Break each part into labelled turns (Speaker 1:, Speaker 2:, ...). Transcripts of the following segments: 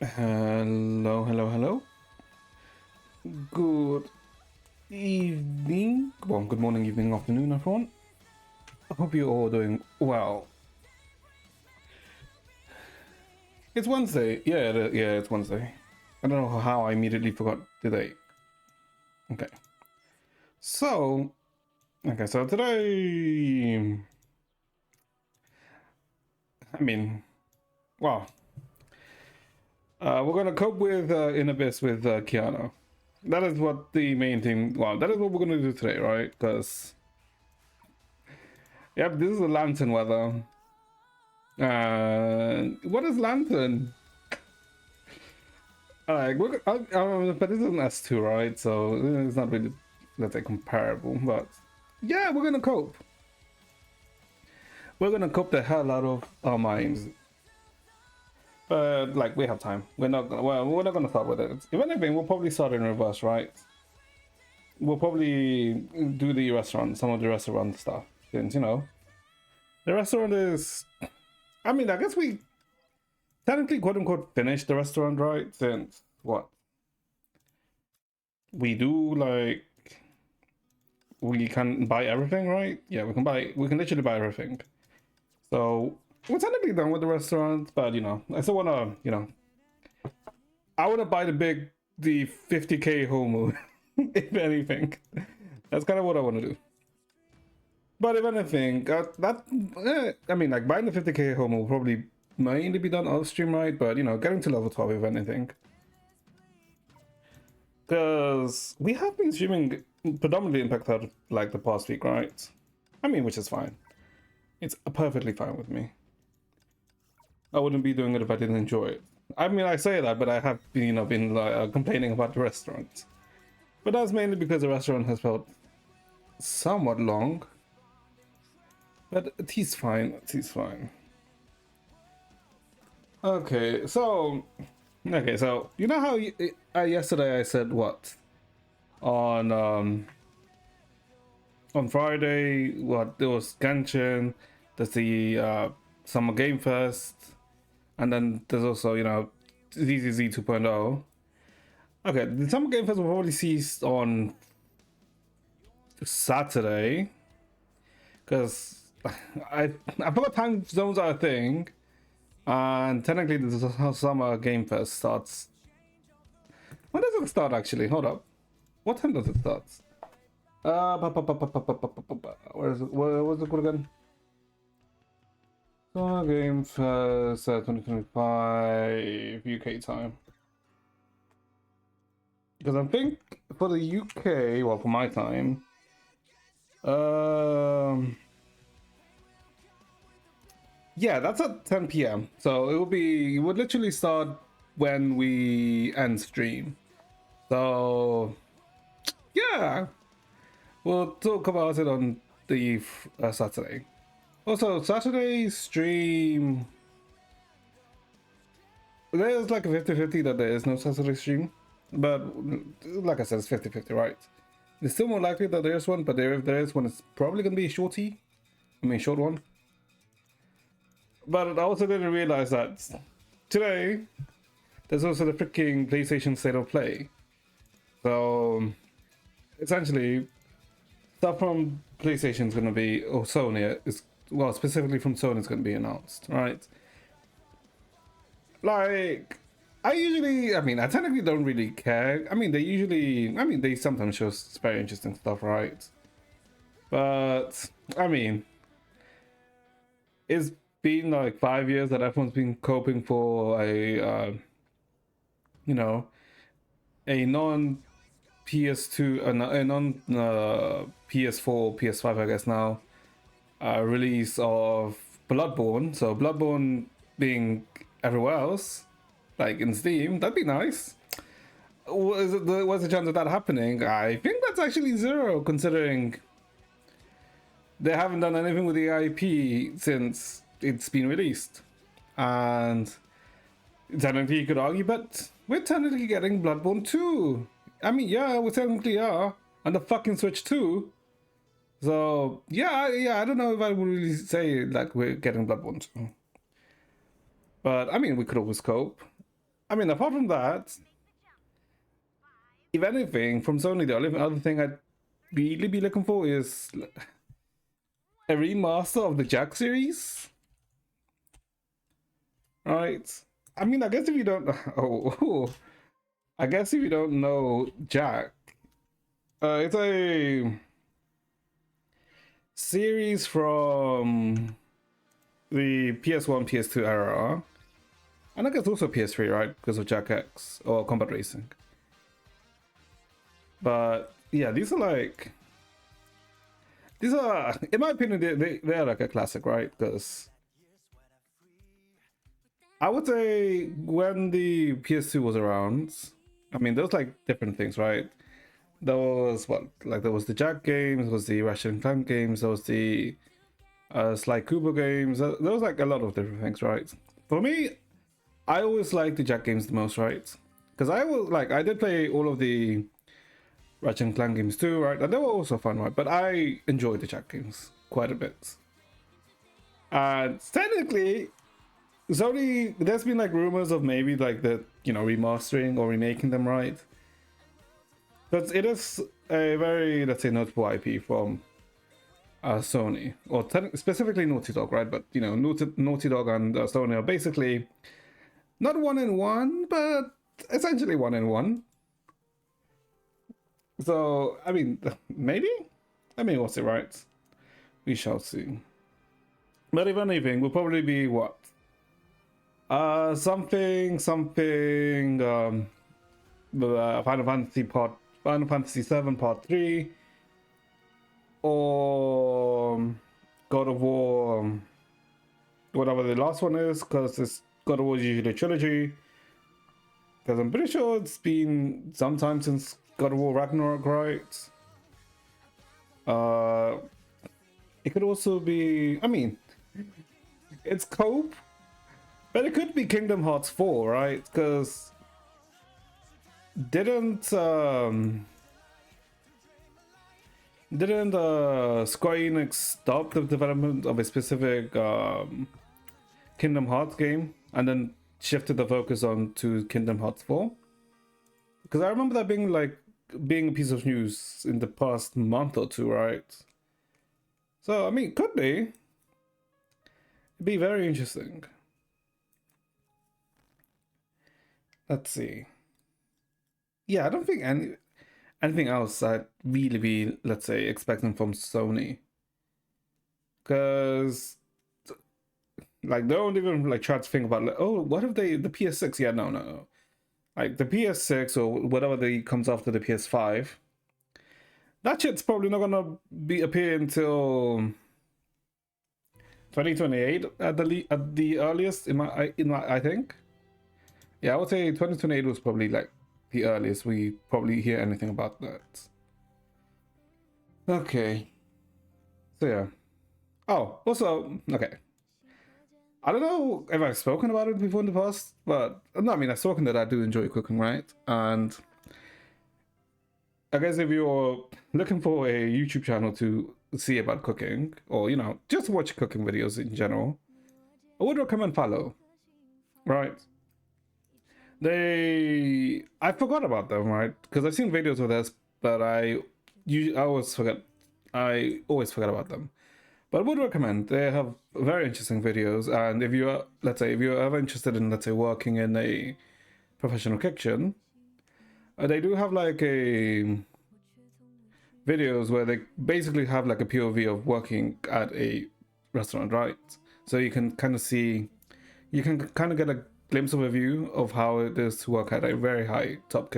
Speaker 1: Hello, hello, hello. Good evening. Well, good morning, evening, afternoon, everyone. I hope you're all doing well. It's Wednesday. Yeah, it's Wednesday. I don't know how I immediately forgot today. Okay. So, so today, I mean, well, we're gonna cope with in abyss with Kiana. That is what the main thing. Well, that is what we're gonna do today, right? Because, yep, this is a lantern weather. What is lantern? But this is an S2, right? So it's not really, let's say, comparable. But yeah, we're gonna cope. We're gonna cope the hell out of our minds. But like, we have time. We're not gonna. Well, we're not gonna start with it. If anything, we'll probably start in reverse, right? We'll probably do the restaurant, some of the restaurant stuff, since the restaurant is. I mean, I guess we technically quote unquote finished the restaurant, right? Since what we do, like we can buy everything, right? Yeah, we can literally buy everything. So we're technically done with the restaurant, but I still wanna, I wanna buy the 50k homo, if anything. That's kind of what I want to do. But if anything, I mean, like buying the 50k homo will probably mainly be done off stream, right? But getting to level 12, if anything. Because we have been streaming predominantly Impact out like the past week, right? I mean, which is fine. It's perfectly fine with me. I wouldn't be doing it if I didn't enjoy it. I mean, I say that, but I have been, complaining about the restaurant. But that's mainly because the restaurant has felt somewhat long. But it is fine. It is fine. Okay, so you know how yesterday I said what on Friday, what there was Genshin, there's the Summer Game Fest, and then there's also ZZZ 2.0. Okay, the Summer Game Fest will probably cease on Saturday because I forgot time zones are a thing, and technically the Summer Game Fest starts. When does it start actually? Hold up, what time does it start? Where is it? Where was it again? Summer Game Fest 2025 UK time. Because I think for the UK, well, for my time, yeah, that's at 10 p.m. So it would literally start when we end stream. So yeah, we'll talk about it on the Saturday. Also, Saturday stream, there's like a 50-50 that there is no Saturday stream. But like I said, it's 50-50, right? It's still more likely that there's one, but if there is one, it's probably going to be a short one. But I also didn't realize that today, there's also the freaking PlayStation State of Play. So, essentially, stuff from PlayStation is going to be, or Sony, specifically from Sony is going to be announced, right? Like, I technically don't really care. They sometimes show very interesting stuff, right? But, it's been like 5 years that everyone's been coping for a non PS2, a non PS4, PS5, I guess now, release of Bloodborne. So Bloodborne being everywhere else, like in Steam, that'd be nice. What's the chance of that happening? I think that's actually zero, considering they haven't done anything with the IP since it's been released. And technically you could argue, but we're technically getting Bloodborne 2. I mean, yeah, we technically are. On the fucking Switch 2. So, yeah, I don't know if I would really say like we're getting Bloodborne 2. But, we could always cope. I mean, apart from that, if anything, from Sony, the only other thing I'd really be looking for is a remaster of the Jack series, right? I mean, I guess if you don't, I guess if you don't know Jack, it's a series from the PS1, PS2 era, and I guess also PS3, right? Because of Jack X or Combat Racing. But yeah, these are, in my opinion, they're like a classic, right? Because I would say when the PS2 was around, I mean, there's like different things, right? There was there was the Jack games, there was the Ratchet and Clank games, there was the Sly Cooper games. There was like a lot of different things, right? For me, I always like the Jack games the most, right? Because I did play all of the Ratchet and Clank games too, right? And they were also fun, right? But I enjoyed the Jack games quite a bit. And technically, there's been like rumors of maybe like remastering or remaking them, right? But it is a very, let's say, notable IP from Sony, or specifically Naughty Dog, right? But Naughty Dog and Sony are basically not one in one, but essentially one in one. So I mean, maybe. I mean, what's it, right? We shall see. But if anything, will probably be what? Something. Final Fantasy 7 Part 3, or God of War, whatever the last one is, because it's God of War is usually a trilogy. Because I'm pretty sure it's been some time since God of War Ragnarok, right? It could also be, I mean, it's Cope, but it could be Kingdom Hearts 4, right? Because didn't Square Enix stop the development of a specific Kingdom Hearts game and then shifted the focus on to Kingdom Hearts 4? Because I remember that being a piece of news in the past month or two, right? So I mean, could be. It'd be very interesting. Let's see. Yeah, I don't think anything else I'd really be, let's say, expecting from Sony. Because they don't even try to think about oh, what if the PS6? Yeah, no. Like the PS6 or whatever comes after the PS5, that shit's probably not gonna appear until 2028 at the earliest. I think. Yeah, I would say 2028 was probably the earliest we probably hear anything about that. Okay. So yeah. Oh, also, okay. I don't know if I've spoken about it before in the past, but no, I mean, I've spoken that I do enjoy cooking, right? And I guess if you're looking for a YouTube channel to see about cooking, or just watch cooking videos in general, I would recommend Follow, right? I forgot about them, right? Because I've seen videos of this, but I always forget about them. But I would recommend. They have very interesting videos, and if you are, let's say, if you're ever interested in, let's say, working in a professional kitchen, they do have a videos where they basically have a POV of working at a restaurant, right? So you can kind of get a glimpse of a view of how it is to work at a very high top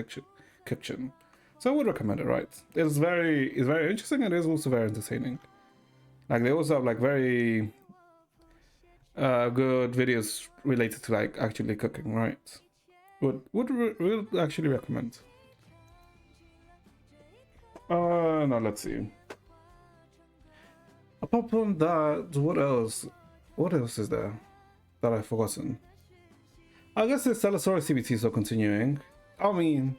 Speaker 1: kitchen. So I would recommend it, right? It's very interesting, and it's also very entertaining. They also have very good videos related to actually cooking, right? Would actually recommend. Now let's see. Apart from that, what else? What else is there that I've forgotten? I guess the Stellasaurus CBTs are continuing. I mean,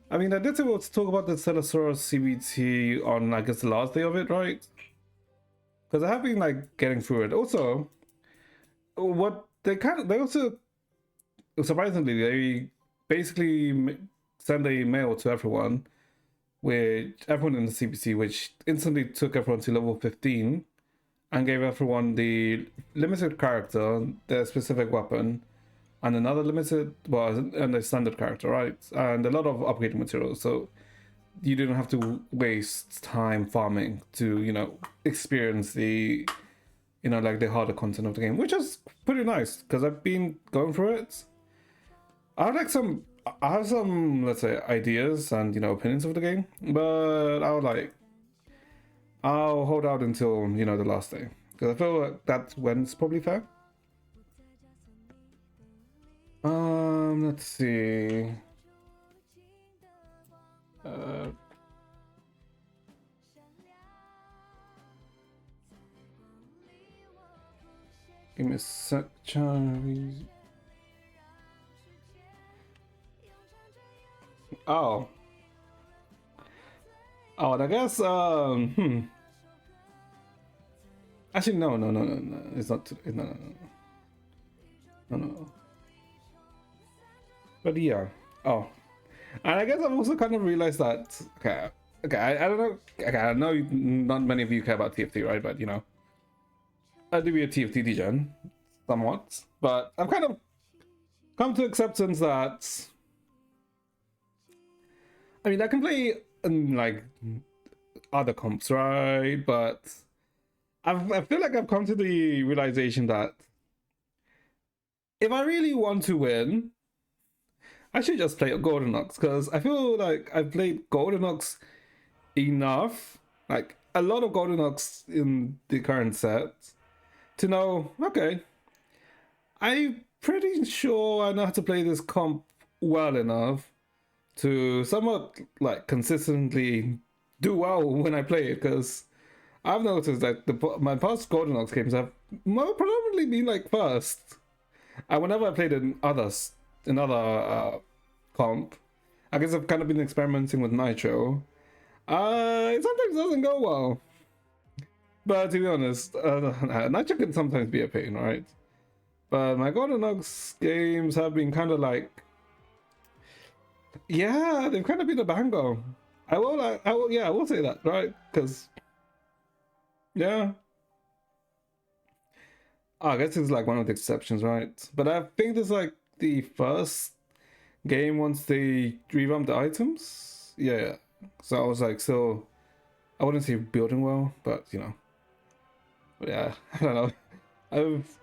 Speaker 1: I did talk about the Stellasaurus CBT on, I guess, the last day of it, right? Because I have been getting through it. Also, what they also surprisingly, they basically send a mail to everyone, which everyone in the CPC, which instantly took everyone to level 15 and gave everyone the limited character, their specific weapon, and another limited, well, and a standard character, right? And a lot of upgrading materials. So you didn't have to waste time farming to, experience the, like the harder content of the game, which is pretty nice because I've been going through it. I have like some, I have some, let's say, ideas and opinions of the game, but I'll hold out until the last day because I feel like that's when it's probably fair. Let's see. Uh, Give me a sec, Charlie. Oh. Oh, and I guess, Actually, no, no, no, no, no. It's not, no, no, no. No, no. But yeah. Oh. And I guess I've also kind of realized that, okay, I don't know, okay, I know not many of you care about TFT, right? But, I do be a TFT degen, somewhat. But I've kind of come to acceptance that, I mean, I can play, like, other comps, right? But I feel like I've come to the realization that if I really want to win, I should just play Golden Ox, because I feel like I've played Golden Ox enough, like a lot of Golden Ox in the current set, to know, okay, I'm pretty sure I know how to play this comp well enough to somewhat like consistently do well when I play it, because I've noticed that my past Golden Ox games have more predominantly been like first. And whenever I played in other comp, I guess I've kind of been experimenting with Nitro. It sometimes doesn't go well. But to be honest, Nitro can sometimes be a pain, right? But my Golden Ox games have been kind of like, yeah, they've kind of been a banger. I will say that, right? Because, yeah. I guess it's like one of the exceptions, right? But I think this is like the first game once they revamped the items. Yeah. So I was like, so I wouldn't say building well, but But yeah, I don't know. I've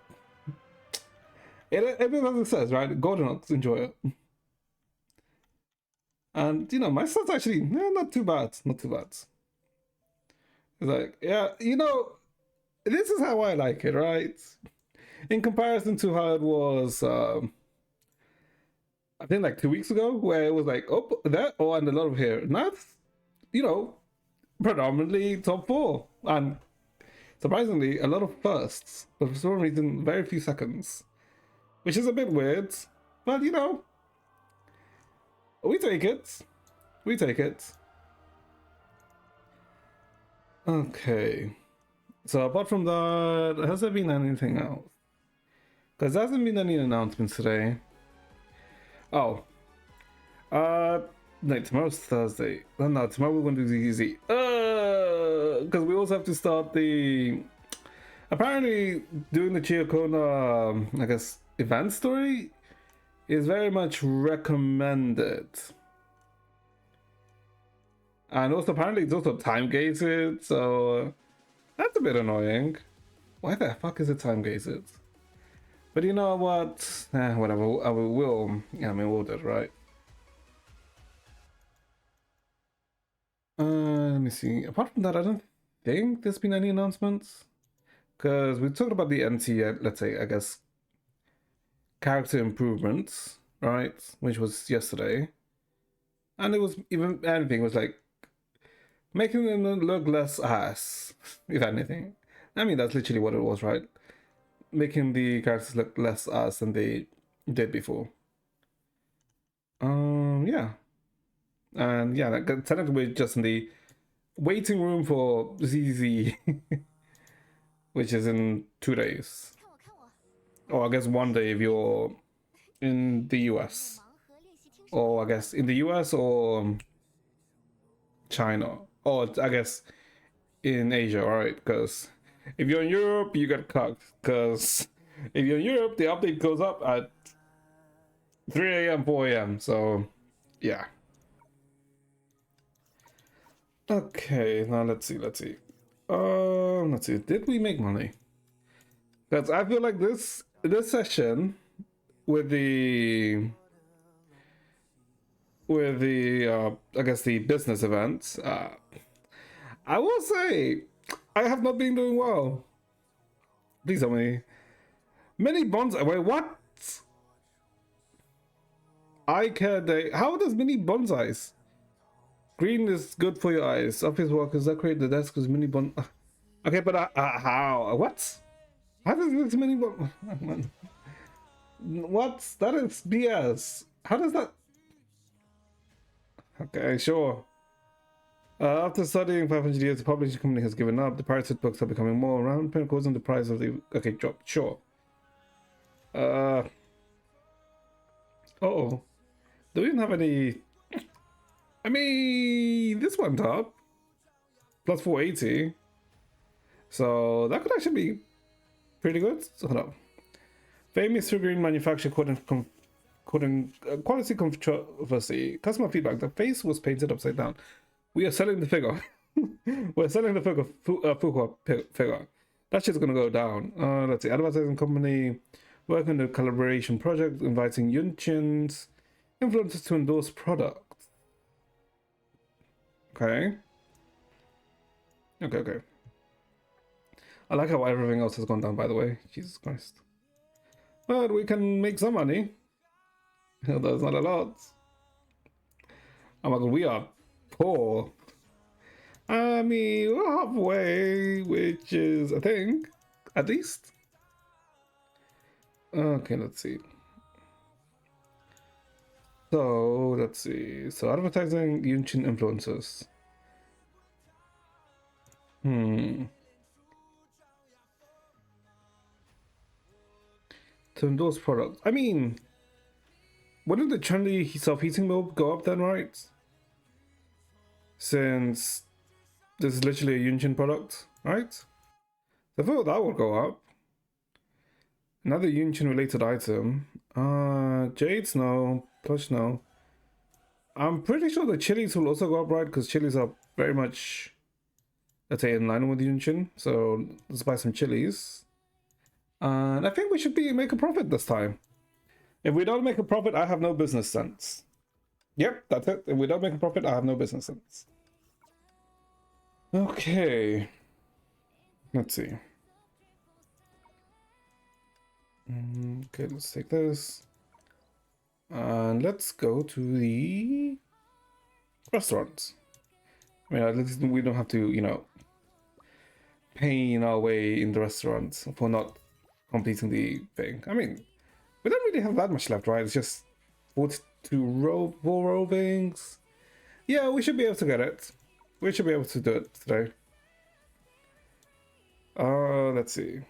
Speaker 1: it as it says, right? Golden Ox, enjoy it. And my stats actually not too bad. Not too bad. It's like, yeah, this is how I like it, right? In comparison to how it was I think like 2 weeks ago, where it was like, oh, that, oh, and a lot of here. Now, you know, predominantly top four. And surprisingly, a lot of firsts, but for some reason, very few seconds. Which is a bit weird, but we take it. We take it. Okay. So apart from that, has there been anything else? Because there hasn't been any announcements today. Oh. No, tomorrow's Thursday. Oh, no, tomorrow we're going to do the easy. Because we also have to start the... Apparently, doing the Chiokona, I guess, event story is very much recommended. And also, apparently, it's also time gated, so that's a bit annoying. Why the fuck is it time gated? But you know what? Whatever. I will. Yeah, I mean, we'll do it, right? Let me see. Apart from that, I don't think there's been any announcements. Because we talked about the NT, let's say, I guess, character improvements, right? Which was yesterday. And it was even anything was like making them look less ass, if anything. I mean, that's literally what it was, right? Making the characters look less ass than they did before. Yeah. And yeah, like, technically we're just in the waiting room for ZZ, which is in 2 days. Or I guess one day if you're in the US. Or I guess in the US or China. Or I guess in Asia, alright? Because if you're in Europe, you get cucked. Because if you're in Europe, the update goes up at 3 a.m., 4 a.m. So, yeah. Okay, now let's see. Let's see. Did we make money? Because I feel like this session with the I guess the business events, I will say I have not been doing well. Please tell me. Many bonsai. Wait, what? I care day. How does mini bonsais? Green is good for your eyes. Office workers decorate the desk with mini bon. Okay, but how? What? How does this mini bon? What? That is BS. How does that? Okay, sure. After studying 500 years, the publishing company has given up. The pirated books are becoming more around. Pinnacles and the price of the. Okay, drop. Sure. Oh. Do we even have any? I mean, this went up. Plus 480. So that could actually be pretty good. So, hold up. Famous figurine manufacturer quality controversy. Customer feedback. The face was painted upside down. We are selling the figure. We're selling the figure. Fuqua figure. That shit's gonna go down. Let's see. Advertising company working on the collaboration project, inviting Yunqin's influencers to endorse products. Okay. Okay. I like how everything else has gone down, by the way. Jesus Christ. But we can make some money. That's not a lot. Oh my god, we are poor. I mean, we're halfway, which is a thing, at least. Okay, let's see. So, let's see. So, advertising Yunchin influencers. To endorse products. I mean, wouldn't the trendy self-heating milk go up then, right? Since this is literally a Yunchin product, right? So I thought that would go up. Another Yunchin related item. Jades, no. Plush, no. I'm pretty sure the chilies will also go up, right? Because chilies are very much, let's say, in line with Yunchin. So let's buy some chilies. And I think we should make a profit this time. If we don't make a profit, I have no business sense. Yep, that's it. If we don't make a profit, I have no business sense. Okay. Let's see. Okay, let's take this. And let's go to the restaurants. I mean, at least we don't have to, you know, pain our way in the restaurants for not completing the thing. I mean, we don't really have that much left, right? It's just 42 4 rovings. Yeah, we should be able to get it. We should be able to do it today. Let's see.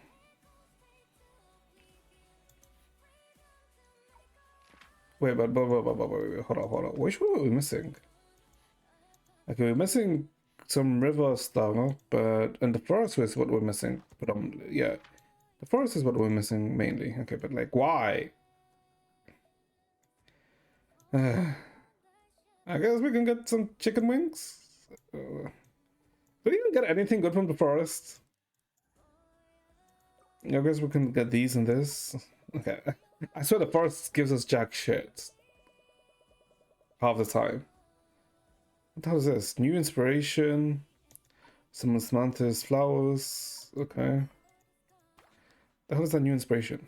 Speaker 1: Wait, but hold on. Which one are we missing? Okay, we're missing some river stuff, but and the forest is what we're missing. Yeah, the forest is what we're missing mainly. Okay, but like, why? I guess we can get some chicken wings. Do we even get anything good from the forest? I guess we can get these and this. Okay, I swear the forest gives us jack shit half the time. What the hell is this? New inspiration. Some osmanthus flowers. Okay. The hell is that new inspiration?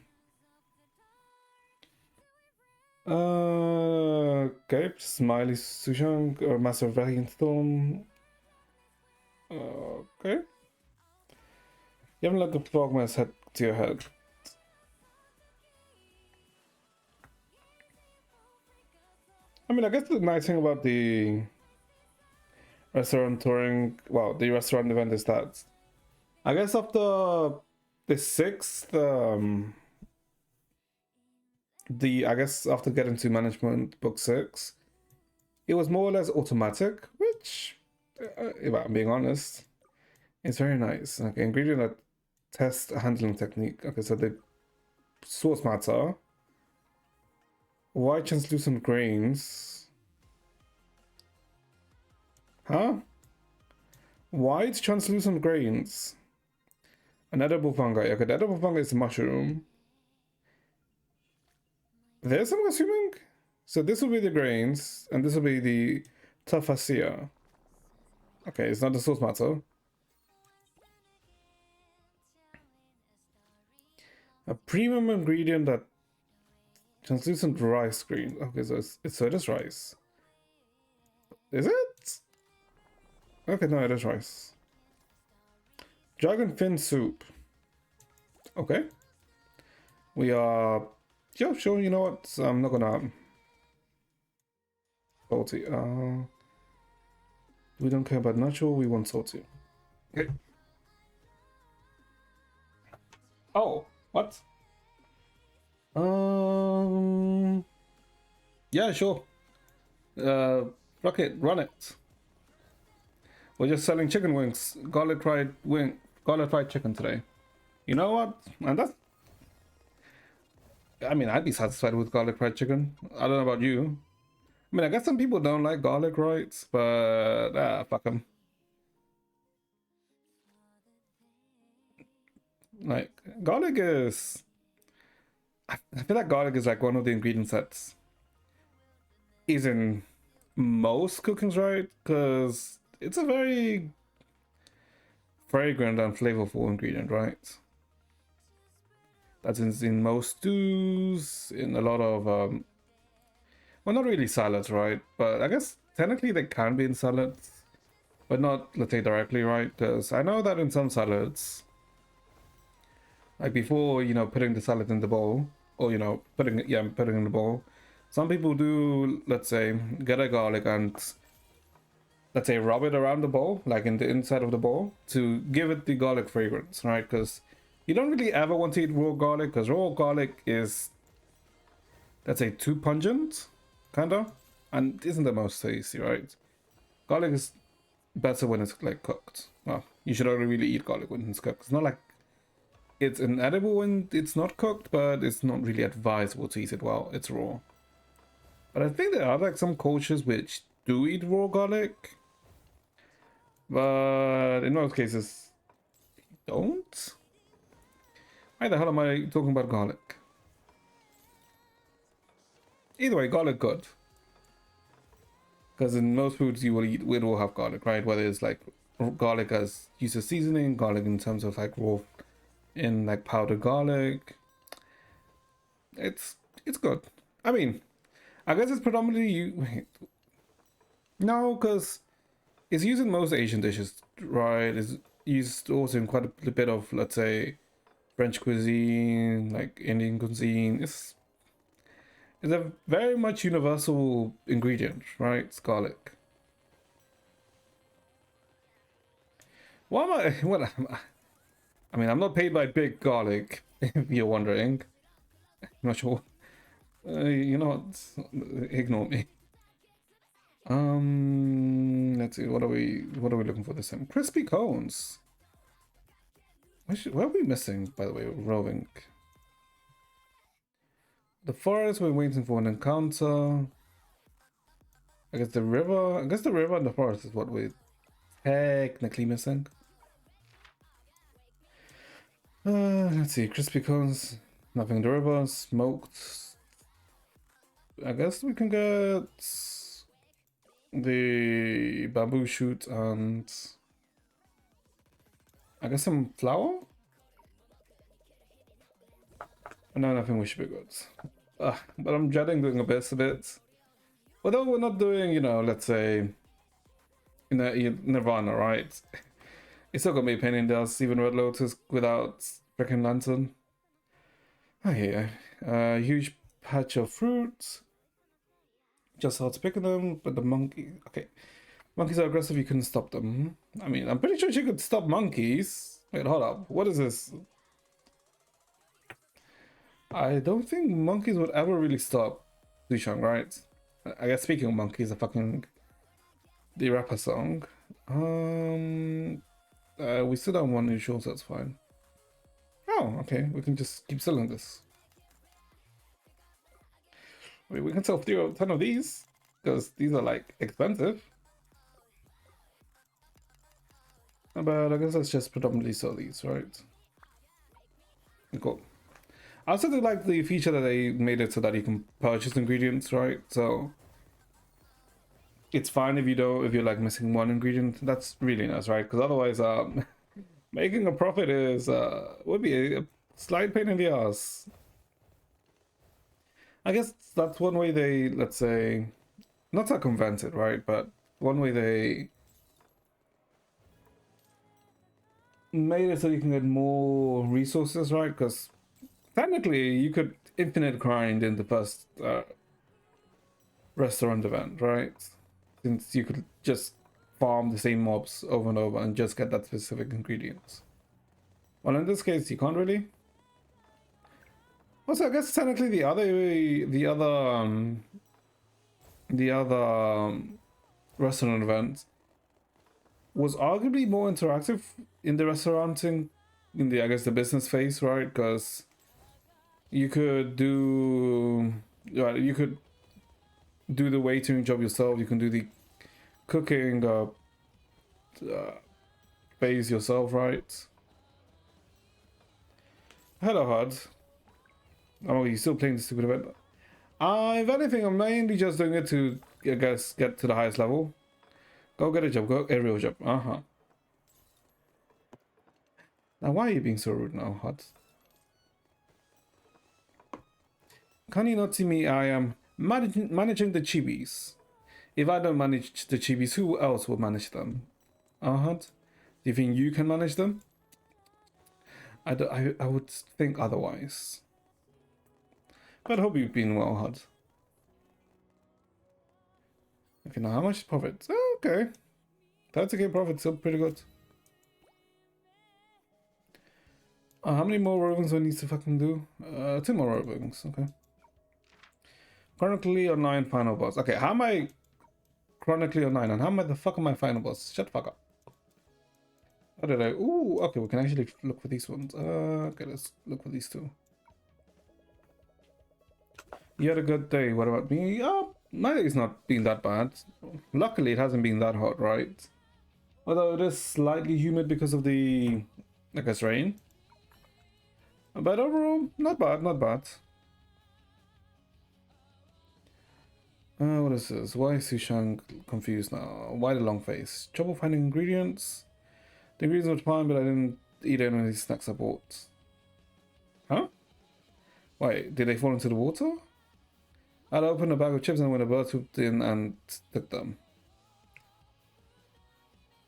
Speaker 1: Okay. Smiley Sushang or Master of Valiant Storm. Okay. You haven't let the frogman's head to your head. I mean, I guess the nice thing about the restaurant touring, well, the restaurant event is that I guess after the 6th I guess after getting to management book 6, it was more or less automatic, which, if I'm being honest, is very nice. Okay, ingredient that test handling technique. Okay, so the source matter, white translucent grains, huh? White translucent grains, an edible fungi. Okay, the edible fungi is a mushroom. This, I'm assuming. So this will be the grains, and this will be the tafassia. Okay, it's not the source matter. A premium ingredient that translucent rice green. Okay, so it is rice. Is it? Okay, no, it is rice. Dragon fin soup. Okay. We are. Yeah, sure. You know what? I'm not gonna. Salty. We don't care about natural. We want salty. Okay. Oh, what? Yeah, sure. Rock it, run it. We're just selling chicken wings, garlic fried chicken today. You know what? And that's. I mean, I'd be satisfied with garlic fried chicken. I don't know about you. I mean, I guess some people don't like garlic, right? But fuck them. Like garlic is. I feel like garlic is like one of the ingredients that's is in most cookings, right? Because it's a very fragrant and flavorful ingredient, right? That's in most stews, in a lot of well, not really salads, right? But I guess technically they can be in salads, but not, let's say, directly, right? Because I know that in some salads, like before, putting the salad in the bowl, or putting it in the bowl, some people do, let's say, get a garlic and, let's say, rub it around the bowl, like in the inside of the bowl, to give it the garlic fragrance, right? Because you don't really ever want to eat raw garlic, because raw garlic is, let's say, too pungent, kinda, and isn't the most tasty, right? Garlic is better when it's like cooked. Well, you should only really eat garlic when it's cooked. It's not like it's inedible when it's not cooked, but it's not really advisable to eat it while it's raw. But I think there are like some cultures which do eat raw garlic, but in most cases, don't. Why the hell am I talking about garlic? Either way, garlic good. Because in most foods you will eat, it will have garlic, right? Whether it's like garlic as used as seasoning, garlic in terms of like raw, in like powdered garlic. It's good. I mean, I guess it's predominantly you. No, because it's used in most Asian dishes, right? It's used also in quite a bit of, let's say, French cuisine, like Indian cuisine. It's a very much universal ingredient, right? It's garlic. Why am I? What? I mean, I'm not paid by Big Garlic, if you're wondering. I'm not sure. You know what? Ignore me. Let's see. What are we looking for this time? Crispy cones. What are we missing, by the way? Roving. The forest. We're waiting for an encounter. I guess the river. I guess the river and the forest is what we're technically missing. Let's see. Crispy cones. Nothing in the river. Smoked. I guess we can get the bamboo shoot and I guess some flour? No, nothing we should be good. But I'm dreading doing a bit. Although we're not doing, let's say, Nirvana, right? It's still gonna be a pain in the ass, even Red Lotus without freaking lantern. Okay, huge patch of fruits. Just hard to pick them, but the monkey. Okay, monkeys are aggressive. You couldn't stop them. I mean, I'm pretty sure she could stop monkeys. Wait, hold up. What is this? I don't think monkeys would ever really stop Dushang, right? I guess speaking of monkeys, the rapper song. We still don't want new shows, so that's fine. Oh, okay. We can just keep selling this. Wait, we can sell 10 of these because these are like expensive. But I guess let's just predominantly sell these, right? Cool. I also do like the feature that they made it so that you can purchase ingredients, right? So it's fine if you're like missing one ingredient. That's really nice, right? Because otherwise, making a profit is would be a slight pain in the ass. I guess that's one way they, let's say, not circumvent it, right? But one way they made it so you can get more resources, right? Because technically, you could infinite grind in the first restaurant event, right? Since you could just farm the same mobs over and over and just get that specific ingredients. Well, in this case, you can't really. Also, I guess technically the other restaurant event was arguably more interactive in the restauranting, in the I guess the business phase, right? Because you could do, you could do the waitering job yourself. You can do the cooking phase yourself, right? Hello, HUD. Oh, you're still playing the stupid event. If anything, I'm mainly just doing it to, I guess, get to the highest level. Go get a job. Go aerial job. Uh-huh. Now, why are you being so rude now, HUD? Can you not see me? I am managing the chibis. If I don't manage the chibis, who else will manage them? HUD? Do you think you can manage them? I would think otherwise. But I hope you've been well, HUD. Okay, now how much profit? Oh, okay. 30k profit, still pretty good. How many more rovings do I need to fucking do? 2 more rovings, okay. Chronically online final boss. Okay, how am I chronically online and how am I the fuck am I final boss? Shut the fuck up. How did I? Ooh, okay, we can actually look for these ones. Okay, let's look for these two. You had a good day. What about me? My day's not been that bad. Luckily, it hasn't been that hot, right? Although it is slightly humid because of the, I guess, rain. But overall, not bad, not bad. What is this? Why is Sushang confused now? Why the long face? Trouble finding ingredients? The ingredients were fine, but I didn't eat any of these snacks I bought. Huh? Wait, did they fall into the water? I'd opened a bag of chips and when a bird swooped in and took them.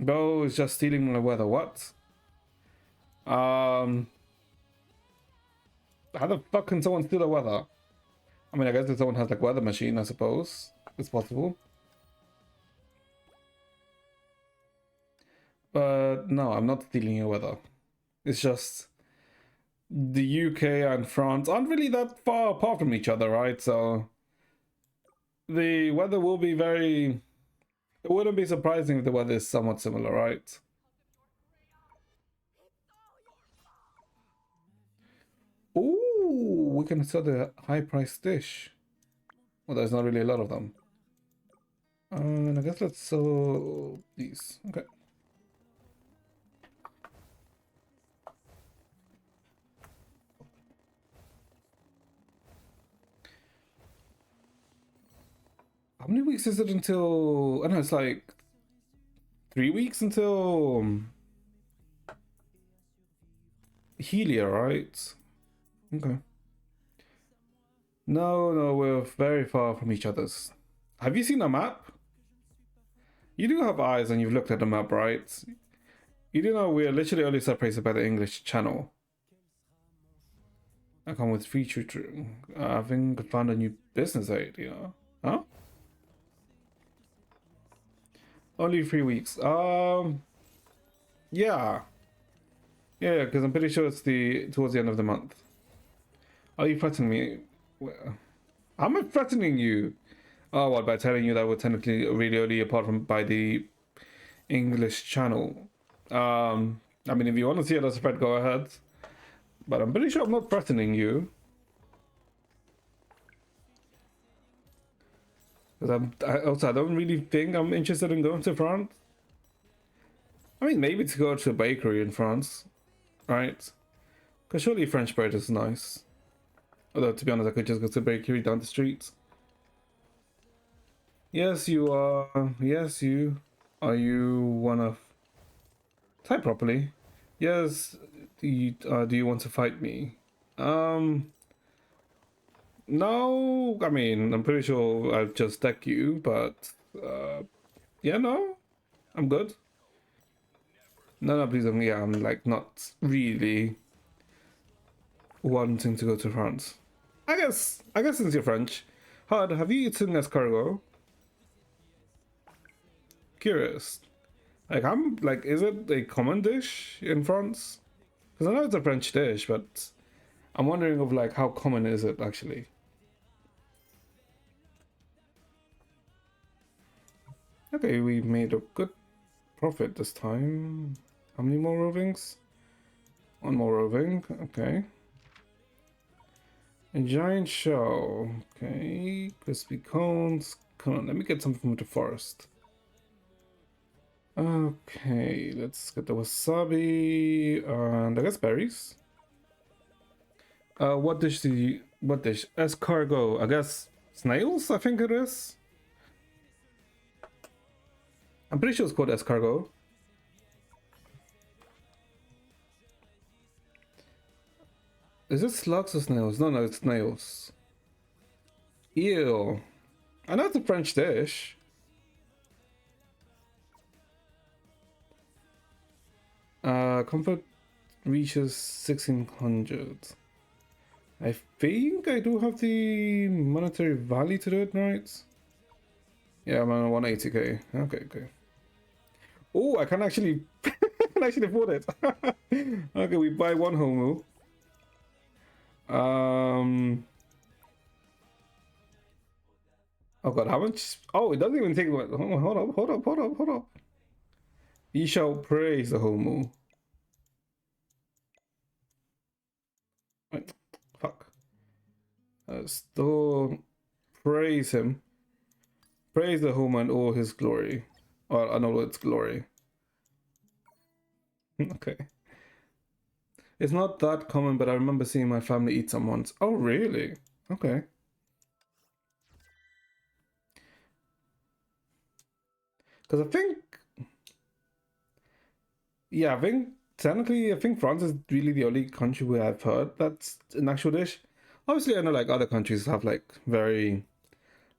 Speaker 1: Bo is just stealing my weather. What? How the fuck can someone steal the weather? I mean, I guess if someone has like weather machine, I suppose it's possible. But no, I'm not stealing your weather. It's just the UK and France aren't really that far apart from each other, right? So the weather will be very. It wouldn't be surprising if the weather is somewhat similar, right? Ooh, we can sell the high-priced dish. Well, there's not really a lot of them. And I guess let's sell these. Okay. How many weeks is it until? I know it's like 3 weeks until Helia, right? Okay. No, we're very far from each other's. Have you seen a map? You do have eyes and you've looked at the map, right? You do know we're literally only separated by the English channel. I come with feature. I think I found a new business idea. Huh? Only 3 weeks. Yeah. Yeah, because I'm pretty sure it's towards the end of the month. Are you threatening me? How am I threatening you? Oh, what, by telling you that we're technically really early apart from by the English channel? I mean, if you want to see it as a threat, go ahead. But I'm pretty sure I'm not threatening you. Because I don't really think I'm interested in going to France. I mean, maybe to go to a bakery in France, right? Because surely French bread is nice. Although, to be honest, I could just go to a bakery down the street. Yes, you are. Yes, you. Are you one of... Type properly. Yes, do you want to fight me? No, I mean, I'm pretty sure I've just decked you, but, yeah, no, I'm good. No, no, please, yeah, I'm, like, not really wanting to go to France. I guess since you're French. Hard, have you eaten escargot? Curious. Like, is it a common dish in France? Because I know it's a French dish, but I'm wondering of, like, how common is it, actually? Okay, we made a good profit this time. How many more rovings? One more roving, okay. A giant shell, okay. Crispy cones. Come on, let me get something from the forest. Okay, let's get the wasabi and I guess berries. What dish do you... What dish? Escargot. I guess snails, I think it is. I'm pretty sure it's called escargot. Is it slugs or snails? No, no, it's snails. Ew. I know it's a French dish. Comfort reaches 1600. I think I do have the monetary value to do it, right? Yeah, I'm on 180k. Okay, okay. Oh, I can actually, can actually afford it. Okay, we buy one homo. Oh god, how much? Oh, it doesn't even take. Hold on, hold up. Ye shall praise the homo. Wait, fuck. Still praise him. Praise the homo and all his glory. Or and all its glory. Okay. It's not that common, but I remember seeing my family eat some once. Oh, really? Okay. Because I think, yeah, I think technically, I think France is really the only country where I've heard that's an actual dish. Obviously, I know like other countries have like very,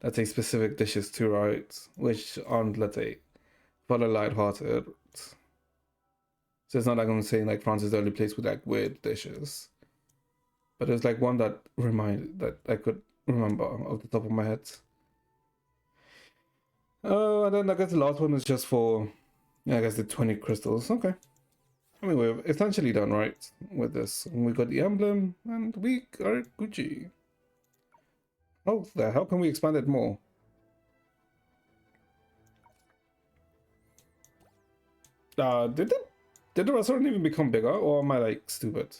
Speaker 1: let's say, specific dishes too, right? Which aren't, let's say, rather light-hearted. So it's not like I'm saying like France is the only place with like weird dishes. But there's like one that I could remember off the top of my head. Oh, and then I guess the last one is just for, yeah, I guess the 20 crystals. Okay. I mean, we're essentially done, right, with this. We got the emblem, and we are Gucci. How the hell can we expand it more? Did the restaurant even become bigger, or am I, like, stupid?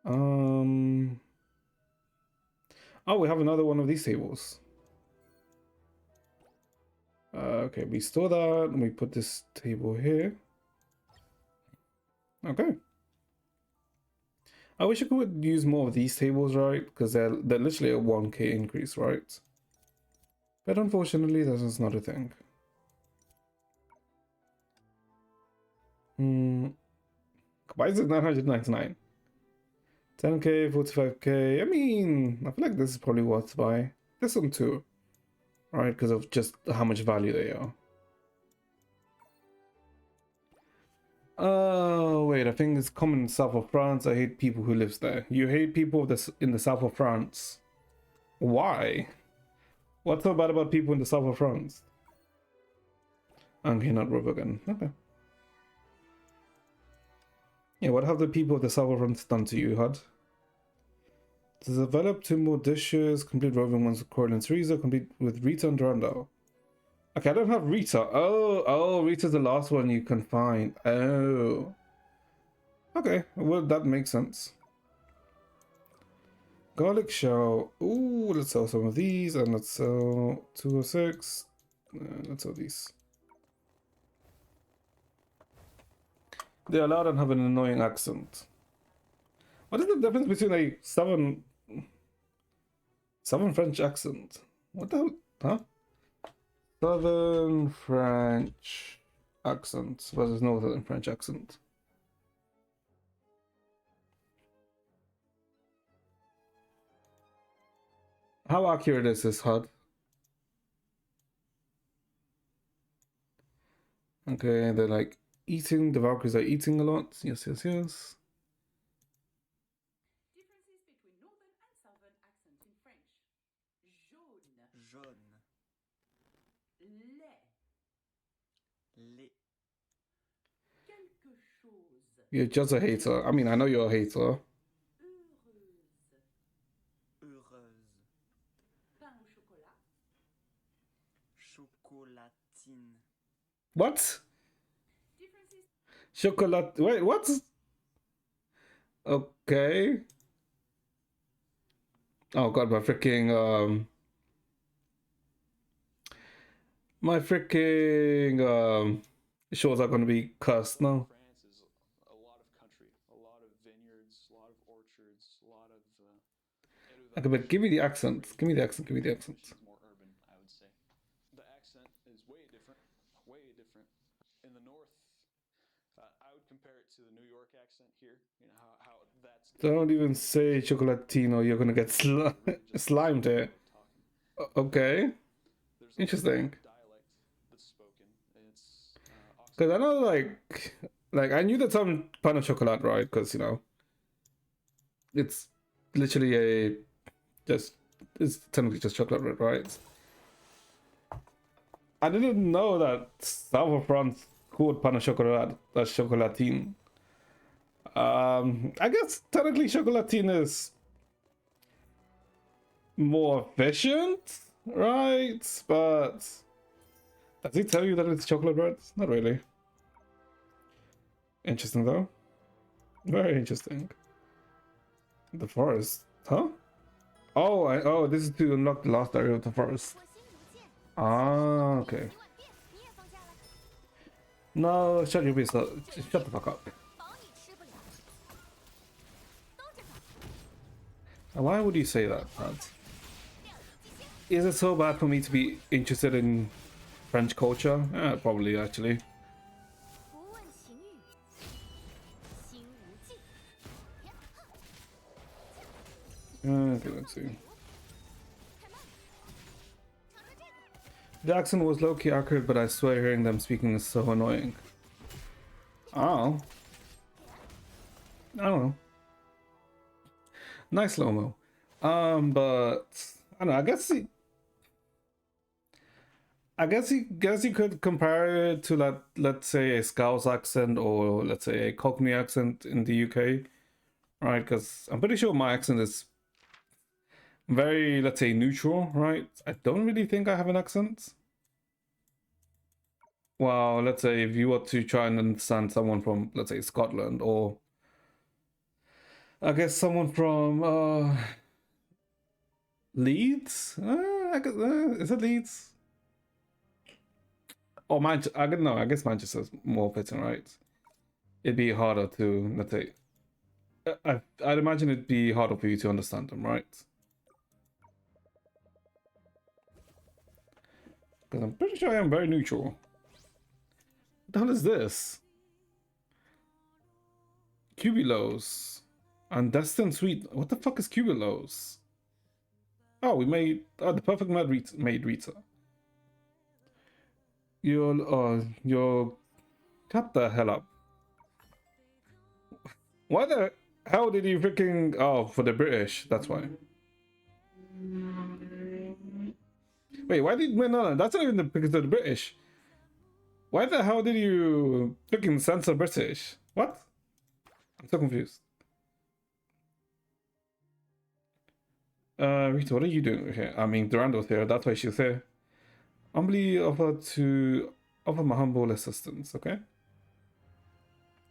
Speaker 1: Um... Oh, we have another one of these tables. Okay, we store that, and we put this table here. Okay. I wish I could use more of these tables, right? Because they're literally a 1k increase, right? But unfortunately, this is not a thing. Hmm. Why is it 999? 10k, 45k. I mean, I feel like this is probably worth to buy. This one too, right? Because of just how much value they are. Oh, wait, I think it's common in the south of France. I hate people who lives there. You hate people in the south of France. Why? What's so bad about people in the south of France? Okay, not Rob again. Okay. Yeah, what have the people of the South Front done to you, HUD? To develop 2 more dishes, complete roving ones with Coral and Teresa, complete with Rita and Durando. Okay, I don't have Rita. Oh, Rita's the last one you can find. Oh. Okay, well, that makes sense. Garlic shell. Ooh, let's sell some of these, and let's sell 206. Let's sell these. They're allowed and have an annoying accent. What is the difference between a Southern French accent? What the hell? Huh? Southern French accent versus Northern French accent. How accurate is this, HUD? Okay, they're like eating. The Valkyries are eating a lot. Yes, yes, yes.
Speaker 2: Differences between northern and southern accents in French. Jaune.
Speaker 3: Jaune.
Speaker 2: Lait.
Speaker 3: Lait.
Speaker 2: Quelque chose.
Speaker 1: You're just a hater. I mean, I know you're a hater.
Speaker 2: Heureuse.
Speaker 3: Heureuse.
Speaker 2: Pain au chocolat.
Speaker 3: Chocolatine.
Speaker 1: What?
Speaker 2: Differences.
Speaker 1: Chocolate. Wait, what? Okay. Oh god, my freaking shows are gonna be cursed now.
Speaker 4: France is a lot of country, a lot of vineyards, a lot of orchards, a lot of.
Speaker 1: Okay, but give me the accent. Give me the accent. Give me the accent.
Speaker 4: More urban, I would say. The accent is way different. Way different. In the north, I would compare it to the New York accent here. You know how that's.
Speaker 1: Don't even say chocolatino. You're gonna get slimed here. Okay.
Speaker 4: There's
Speaker 1: Interesting.
Speaker 4: Dialect that's spoken. It's
Speaker 1: Because I know, like I knew the term pan of chocolate, right? Because you know, it's literally it's technically just chocolate, right? I didn't know that South of France called pan of chocolate as chocolatine. I guess technically chocolatine is more efficient, right? But does he tell you that it's chocolate bread? Not really. Interesting though. Very interesting. The forest, huh? Oh, this is to unlock the last area of the forest. Ah, okay. No, shut your face up. Shut the fuck up. Why would you say that, man? Is it so bad for me to be interested in French culture? Probably, actually. Okay, let's see. The accent was low-key accurate, but I swear hearing them speaking is so annoying. Oh. I don't know. Nice slow-mo. But I don't know, I guess you could compare it to let's say a Scouse accent or let's say a Cockney accent in the UK. Right, because I'm pretty sure my accent is very, let's say, neutral, right? I don't really think I have an accent. Well, let's say if you were to try and understand someone from, let's say, Scotland, or I guess someone from Leeds? Is it Leeds? Or Manchester? I guess Manchester's more fitting, right? It'd be harder to, let's say, I'd imagine it'd be harder for you to understand them, right? Because I'm pretty sure I am very neutral. What the hell is this? Cubulos. And Destined Sweet. What the fuck is Cubulos? Oh, we made... Oh, the Perfect made Rita. You're... Shut the hell up. Why the hell did you freaking... Oh, for the British. That's why. Wait, why did... Wait, no, that's not even because of the British. Why the hell did you freaking censor British? What? I'm so confused. Rita, what are you doing here? I mean, Durando's here. That's why she's here. Humbly offer my humble assistance, okay?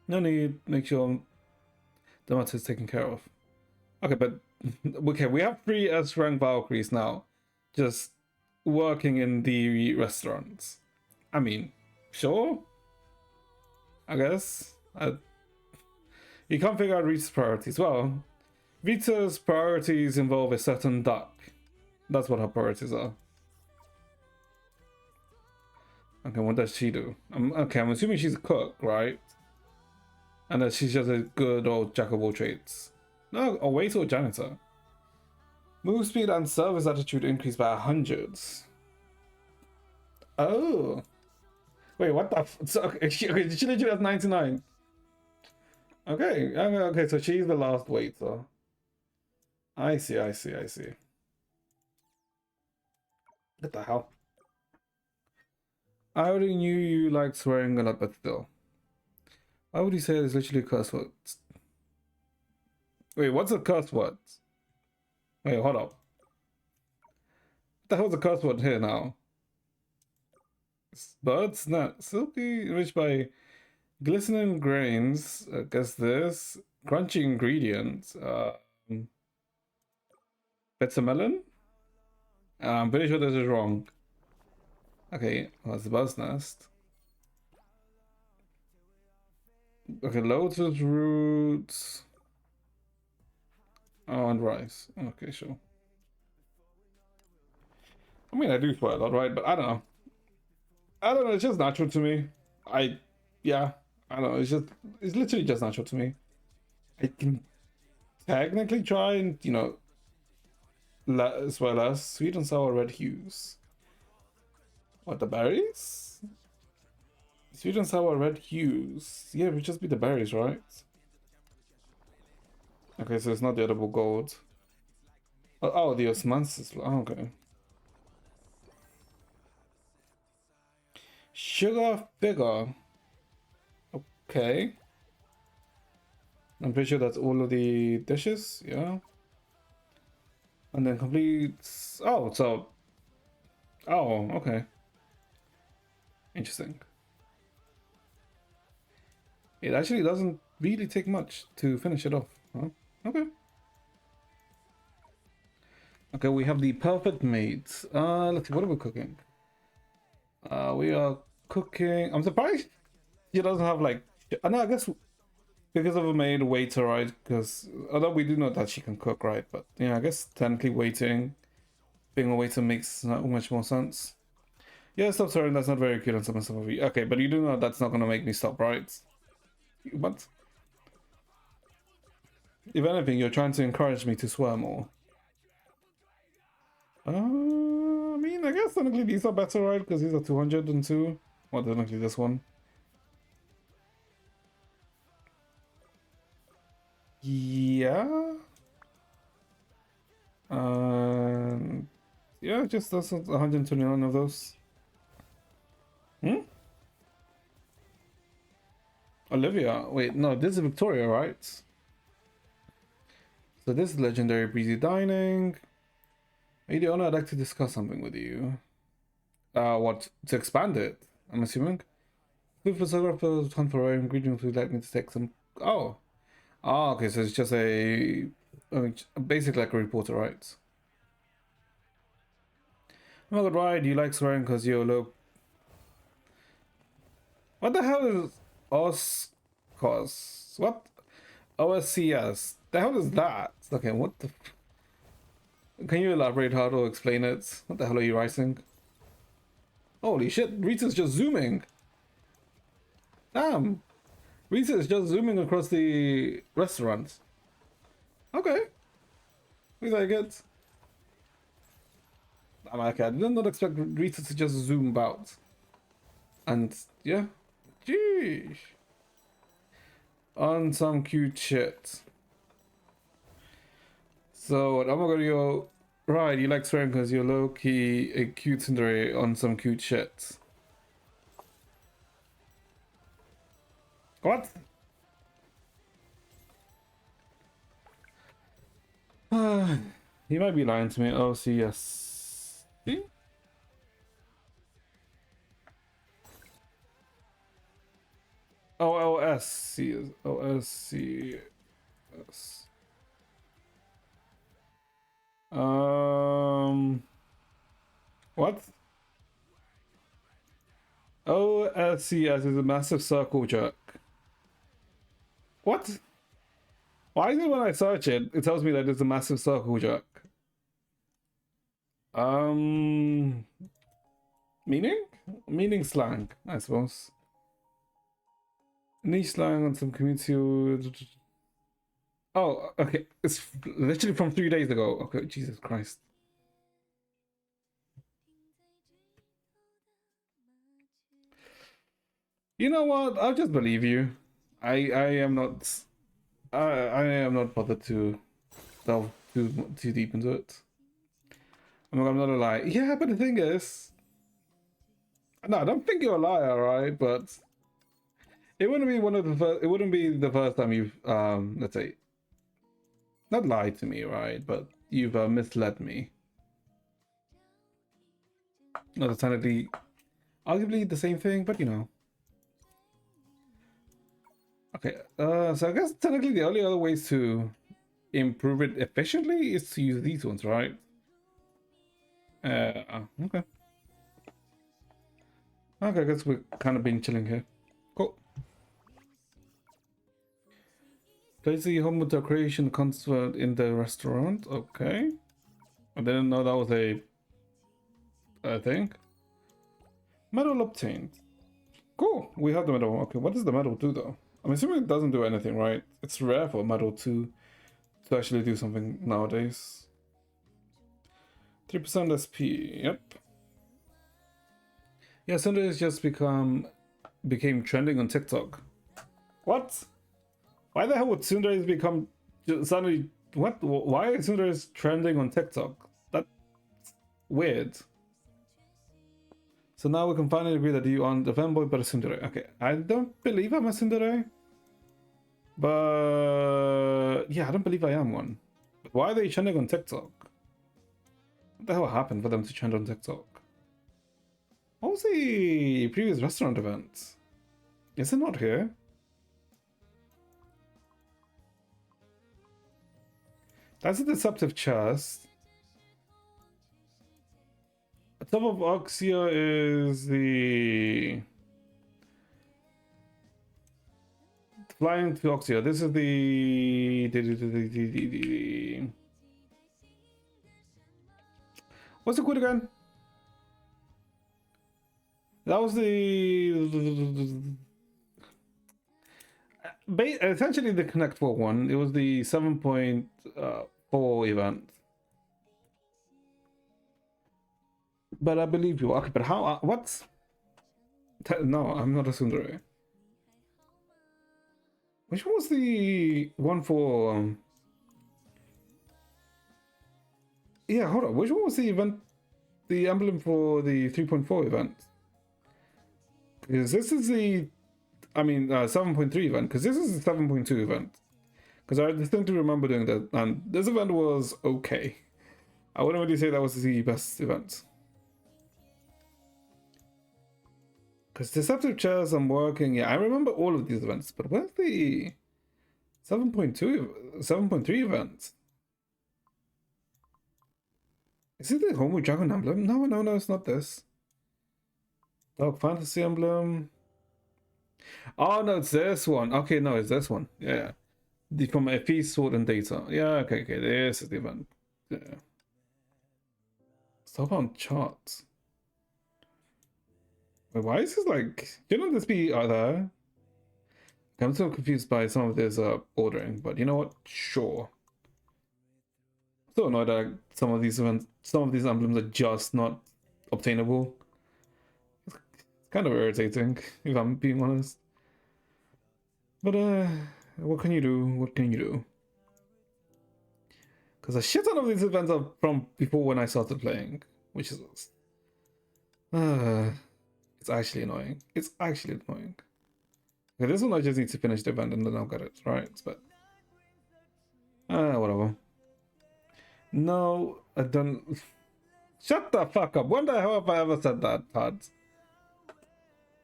Speaker 1: No need. Make sure the matter is taken care of. Okay, but okay, we have 3 S-rank Valkyries now, just working in the restaurants. I mean, sure. I guess. You can't figure out Rita's priorities. Well, Rita's priorities involve a certain duck. That's what her priorities are. Okay, what does she do? Okay, I'm assuming she's a cook, right? And that she's just a good old jack of all trades. No, a waiter or janitor. Move speed and service attitude increased by 100. Oh. Wait, what the so, okay, she literally has 99. Okay, so she's the last waiter. I see. What the hell? I already knew you liked swearing a lot, but still. Why would you say it's literally a curse word? Wait, what's a curse word? Wait, hold up. What the hell's a curse word here now? Birds, not silky, enriched by glistening grains. I guess this crunchy ingredients. Bits of melon. I'm pretty sure this is wrong. Okay, what's the bird's nest? Okay, lotus roots. Oh, and rice. Okay, sure. I mean, I do swear a lot, right? But I don't know. It's just natural to me. Yeah, I don't know. It's literally just natural to me. I can technically try and, as well as sweet and sour red hues. What, the berries? Sweet and sour red hues. Yeah, it would just be the berries, right? Okay, so it's not the edible gold. Oh, the osmanthus. Oh, okay. Sugar figure. Okay. I'm pretty sure that's all of the dishes, yeah. And then completes. Oh, so. Oh, okay. Interesting. It actually doesn't really take much to finish it off, huh? Okay. Okay, we have the perfect mates. Let's see, what are we cooking? We are cooking. I'm surprised she doesn't have like. No, I guess because of a maid waiter, right? Because although we do know that she can cook, right? But yeah, I guess technically being a waiter makes not much more sense. Yeah, stop swearing. That's not very cute on some of you. Okay, but you do know that's not gonna make me stop, right? What? If anything, you're trying to encourage me to swear more. I mean, I guess technically these are better, right? Because these are 202. Well, technically this one. Yeah. Yeah, just that's 129 of those. Olivia. Wait, no, this is Victoria, right? So this is legendary breezy dining. Lady Owner, I'd like to discuss something with you. What? To expand it, I'm assuming? Food photographers hunt for rare ingredients. Would like me to take some. Oh. Oh, okay, so it's just I mean, basically like a reporter, right? Oh my god, why do you like swearing because you're low? What the hell is OSCOS? What? OSCS? The hell is that? Okay, what the. Can you elaborate how to explain it? What the hell are you writing? Holy shit, Rita's just zooming. Damn. Rita is just zooming across the restaurant. Okay. Looks like it. I'm okay. I did not expect Rita to just zoom about. And yeah. Jeez. On some cute shit. So I'm gonna go. Right, you like swearing because you're low key a cute tsundere on some cute shit. What? He might be lying to me. Oh, see, yes. See? OLS. OSCS. What? OSCS is a massive circle jerk. What? Why is it when I search it, it tells me that it's a massive circle jerk? Meaning? Meaning slang, I suppose. Niche slang on some community. Oh, okay. It's literally from 3 days ago. Okay, Jesus Christ. You know what? I'll just believe you. I am not. I am not bothered to delve too deep into it. I'm not gonna lie. Yeah, but the thing is, no, I don't think you're a liar, right? But it wouldn't be one of the first. It wouldn't be the first time you've let's say, not lied to me, right? But you've misled me. Not entirely, arguably the same thing, but you know. Okay, so I guess technically the only other ways to improve it efficiently is to use these ones, right? Okay. Okay, I guess we're kind of being chilling here. Cool. Place the home decoration concert in the restaurant. Okay. I didn't know that was a thing. Medal obtained. Cool. We have the medal. Okay, what does the medal do though? I'm assuming it doesn't do anything, right? It's rare for a medal to actually do something nowadays. 3% SP. Yep. Yeah, Sundays just became trending on TikTok. What? Why the hell would Sundays become suddenly? What? Why is Sundays trending on TikTok? That's weird. So now we can finally agree that you aren't a fanboy but a tsundere. Okay, I don't believe I'm a tsundere. But yeah, I don't believe I am one. But why are they trending on TikTok? What the hell happened for them to trend on TikTok? What was the previous restaurant event? Is it not here? That's a deceptive chest. Top of Oxia is the flying to Oxia. This is the what's it called again? That was essentially the Connect 4 one. It was the 7.4 event. But I believe you. Okay, but how? What? No, I'm not a tsundere. Which one was the one for? Yeah, hold on. Which one was the event? The emblem for the 3.4 event? Because this is the, I mean, 7.3 event. Because this is the 7.2 event. Because I distinctly remember doing that, and this event was okay. I wouldn't really say that was the best event. Because Deceptive Chairs, I'm working. Yeah, I remember all of these events, but where's the 7.3 event? Is it the Homo Dragon emblem? No, it's not this. Dark Fantasy emblem. Oh, no, it's this one. Okay, no, it's this one. Yeah. From FE Sword and Data. Yeah, okay, this is the event. Yeah. Stop on charts. Wait, why is this like, shouldn't this be there? I'm so confused by some of this ordering, but you know what? Sure. So annoyed that some of these events, some of these emblems are just not obtainable. It's kind of irritating, if I'm being honest. But what can you do? What can you do? Because a shit ton of these events are from before when I started playing, which is it's actually annoying. It's actually annoying. Okay, this one I just need to finish the event and then I'll get it, right? But whatever. No, I don't. Shut the fuck up. When the hell have I ever said that, Todd?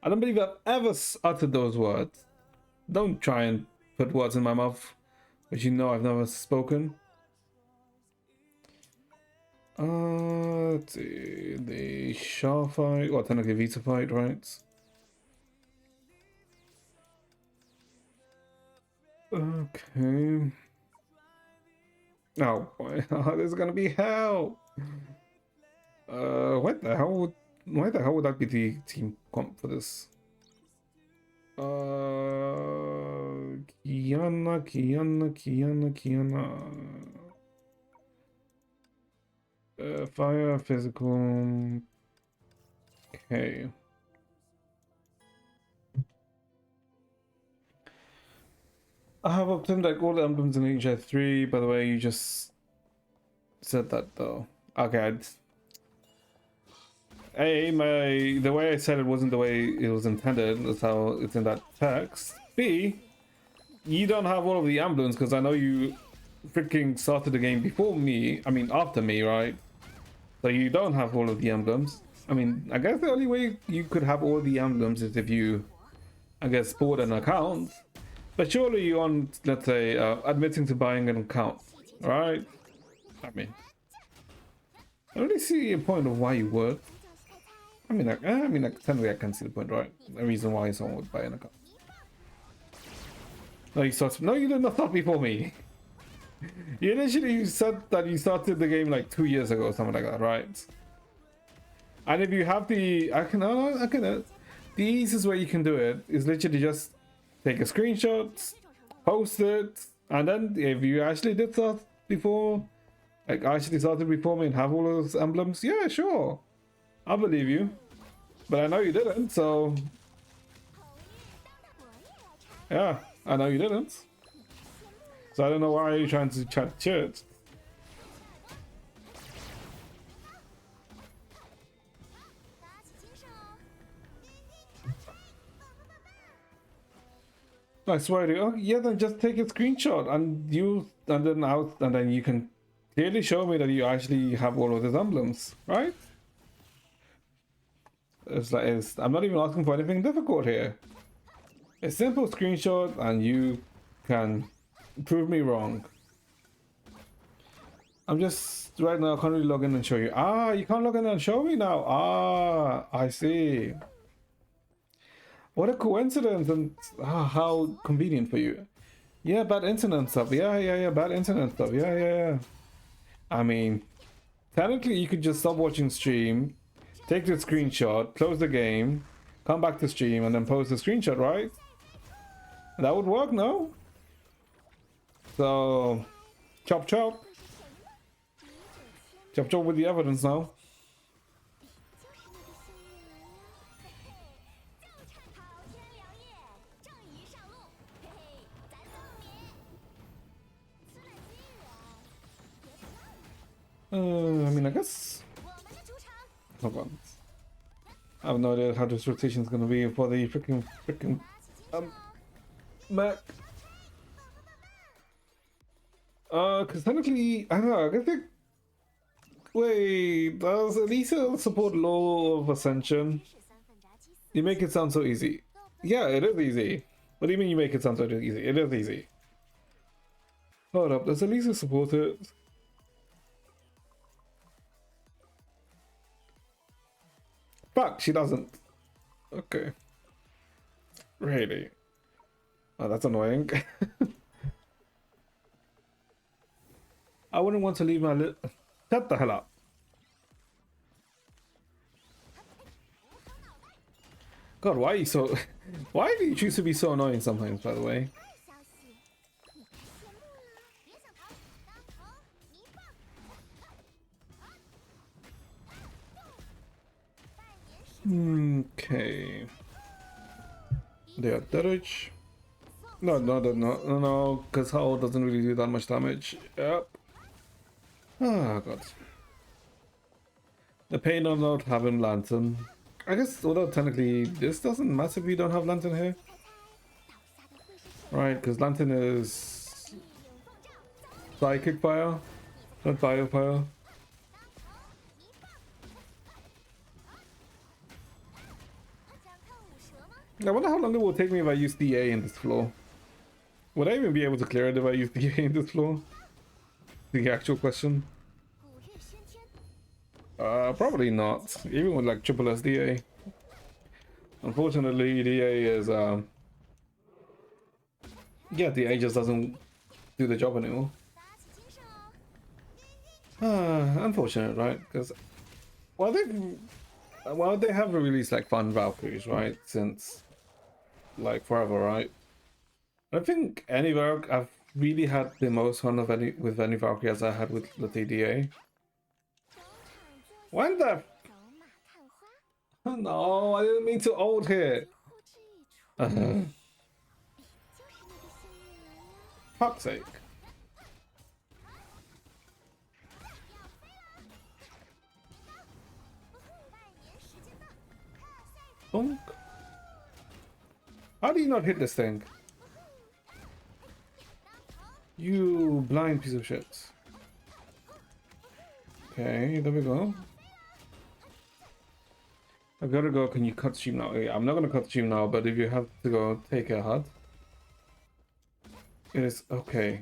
Speaker 1: I don't believe I've ever uttered those words. Don't try and put words in my mouth, which you know I've never spoken. Let's see. The Shah fight, or technically Vita fight, right? Okay. Oh boy, this is gonna be hell. What the hell would, why the hell would that be the team comp for this? Kiana. Fire, physical. Okay. I have obtained like all the emblems in HI3. By the way, you just said that though. Okay. A, the way I said it wasn't the way it was intended. That's how it's in that text. B, you don't have all of the emblems because I know you freaking started the game before me. I mean, after me, right? So you don't have all of the emblems. I mean, I guess the only way you could have all the emblems is if you, I guess, bought an account. But surely you aren't, let's say, admitting to buying an account, right? I mean, I don't really see a point of why you would. I mean, technically I can see the point, right? The reason why someone would buy an account. No, you did not start before me. You initially said that you started the game like 2 years ago or something like that, right? And if you have the, the easiest way you can do it is literally just take a screenshot, post it, and then if you actually did start before, like actually started before me and have all those emblems, yeah, sure. I believe you. But I know you didn't, so... Yeah, I know you didn't. So I don't know why you're trying to chat shit. I swear to you, oh, yeah, then just take a screenshot and then you can clearly show me that you actually have all of these emblems, right? I'm not even asking for anything difficult here. A simple screenshot and you can prove me wrong. I'm just right now, I can't really log in and show you. Ah, you can't log in and show me now. Ah, I see. What a coincidence, and how convenient for you. Yeah, bad internet stuff. Yeah, bad internet stuff. Yeah. I mean, technically you could just stop watching stream, take the screenshot, close the game, come back to stream, and then post the screenshot, right? That would work, no? So, chop chop. Chop chop with the evidence now. I mean, I guess... Hold on. I have no idea how this rotation is going to be for the freaking Mac. Because technically, I don't know, I guess wait, does Elisa support Law of Ascension? You make it sound so easy. Yeah, it is easy. What do you mean you make it sound so easy? It is easy. Hold up, does Elisa support it? Fuck, she doesn't. Okay. Really? Oh, that's annoying. I wouldn't want to leave my Shut the hell up. God, why are you so... Why do you choose to be so annoying sometimes, by the way? Okay. They are damage. No, because Hull doesn't really do that much damage. Yep. Ah, God. The pain of not having Lantern. I guess, although technically this doesn't matter if you don't have Lantern here. Right, because Lantern is Psychic Fire. Not Biopile. I wonder how long it will take me if I use DA in this floor. Would I even be able to clear it if I use DA in this floor? The actual question. Probably not. Even with like triple SDA. Unfortunately, DA is yeah, DA just doesn't do the job anymore. Unfortunate, right? Because well, they have released like fun Valkyries, right? Since like forever, right? I think any Valk I've really had the most fun of any with any Valkyrie as I had with the TDA. When the no, I didn't mean to ult here. Fuck's sake. Bonk. How do you not hit this thing? You blind piece of shit. Okay, there we go. I gotta go. Can you cut stream now? Yeah, I'm not gonna cut stream now, but if you have to go, take a HUD. It is okay.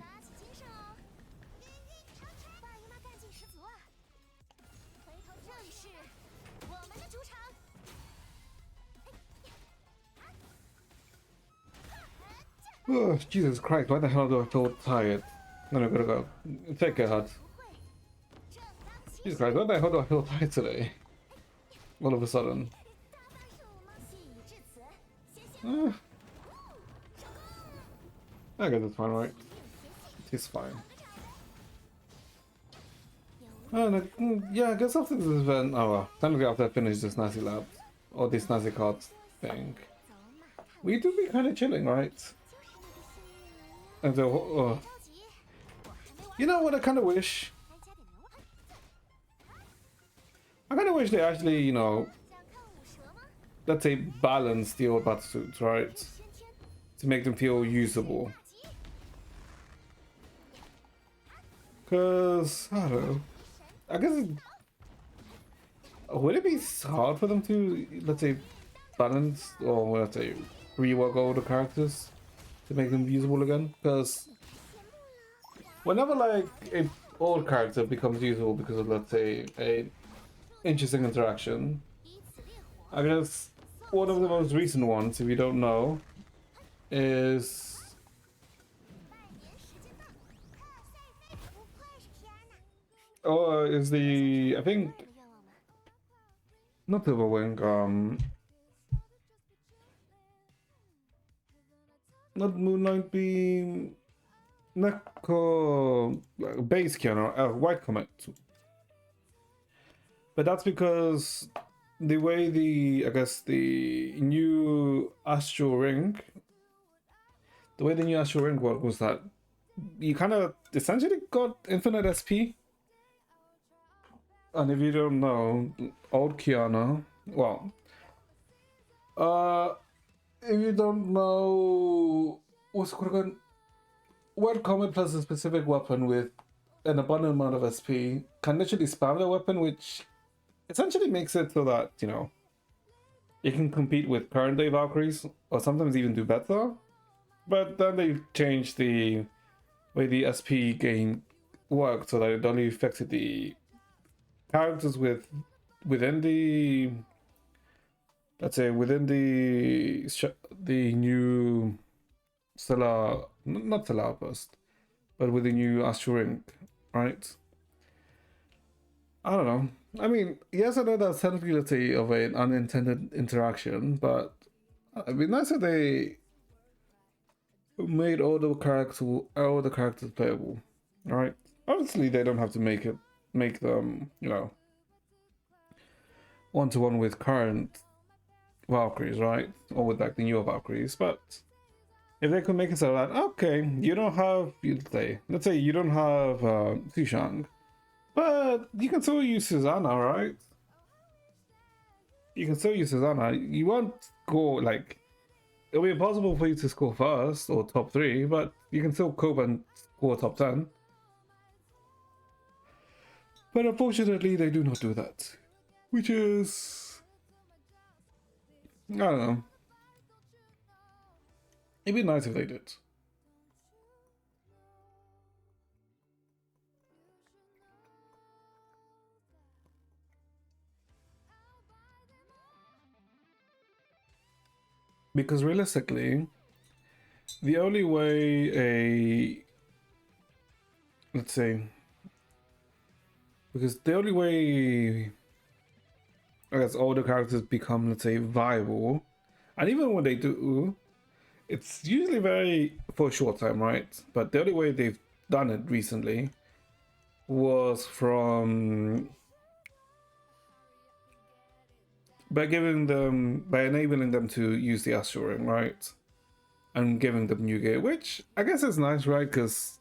Speaker 1: Oh, Jesus Christ, why the hell do I feel tired? No, I gotta go. Take a HUD. Jesus Christ, why the hell do I feel tired today? All of a sudden. I guess it's fine, right? It's fine. Yeah, I guess after this event, oh well, technically after I finish this Nazi lab, or this Nazi cards thing, we do be kind of chilling, right? And so, you know what I kind of wish? I kind of wish they actually, you know, let's say balance the old battlesuits, right? To make them feel usable. Because, I don't know. I guess would it be hard for them to, let's say, balance or let's say rework all the characters to make them usable again? Because whenever like an old character becomes usable because of, let's say, a interesting interaction, I guess one of the most recent ones, if you don't know, is the I think not Silverwing, not Moonlight Beam, Neko Base Kiana, White Comet. But that's because the way I guess the new Astral Ring, worked was that you kind of essentially got infinite SP. And if you don't know, old Kiana, well, if you don't know, what's it called? White Comet plus a specific weapon with an abundant amount of SP can literally spam the weapon, which essentially makes it so that, you know, you can compete with current day Valkyries, or sometimes even do better. But then they changed the way the SP game worked so that it only affected the characters within the, let's say, within the new Stellar, not Stellar Outpost, but with the new Astral Ring, right? I don't know. I mean, yes, I know that's technically, let's say, of an unintended interaction, but it'd be nice if they made all the characters playable. Alright? Obviously they don't have to make them, you know, one-to-one with current Valkyries, right? Or with like the newer Valkyries, but if they could make it so that, okay, you don't have, let's say you don't have Sushang, but you can still use Susanna, right? You can still use Susanna. You won't score, like, it'll be impossible for you to score first or top 3, but you can still cope and score top 10. But unfortunately, they do not do that, which is, I don't know. It'd be nice if they did. Because realistically, the only way let's say, because the only way I guess all the characters become, let's say, viable, and even when they do, it's usually very for a short time, right? But the only way they've done it recently was from by enabling them to use the astral ring, right? And giving them new gear, which I guess is nice, right? Because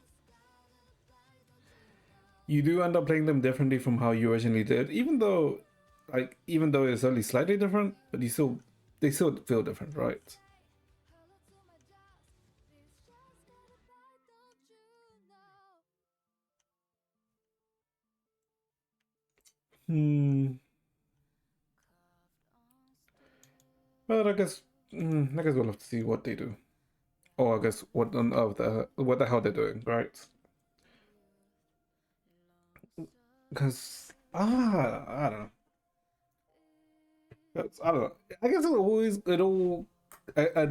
Speaker 1: you do end up playing them differently from how you originally did, even though it's only slightly different, but they still feel different, right? But I guess we'll have to see what they do, or I guess what the hell they're doing, right? Because I don't know. I don't know. I guess it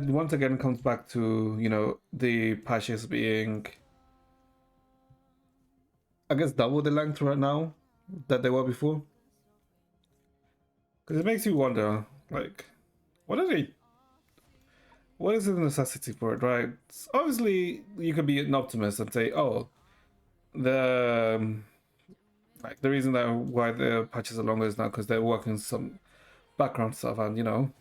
Speaker 1: once again comes back to, the patches being, I guess, double the length right now that they were before. Because it makes you wonder, like, what are they? What is the necessity for it, right? Obviously, you could be an optimist and say, oh, the like the reason that why the patches are longer is now because they're working some background stuff, and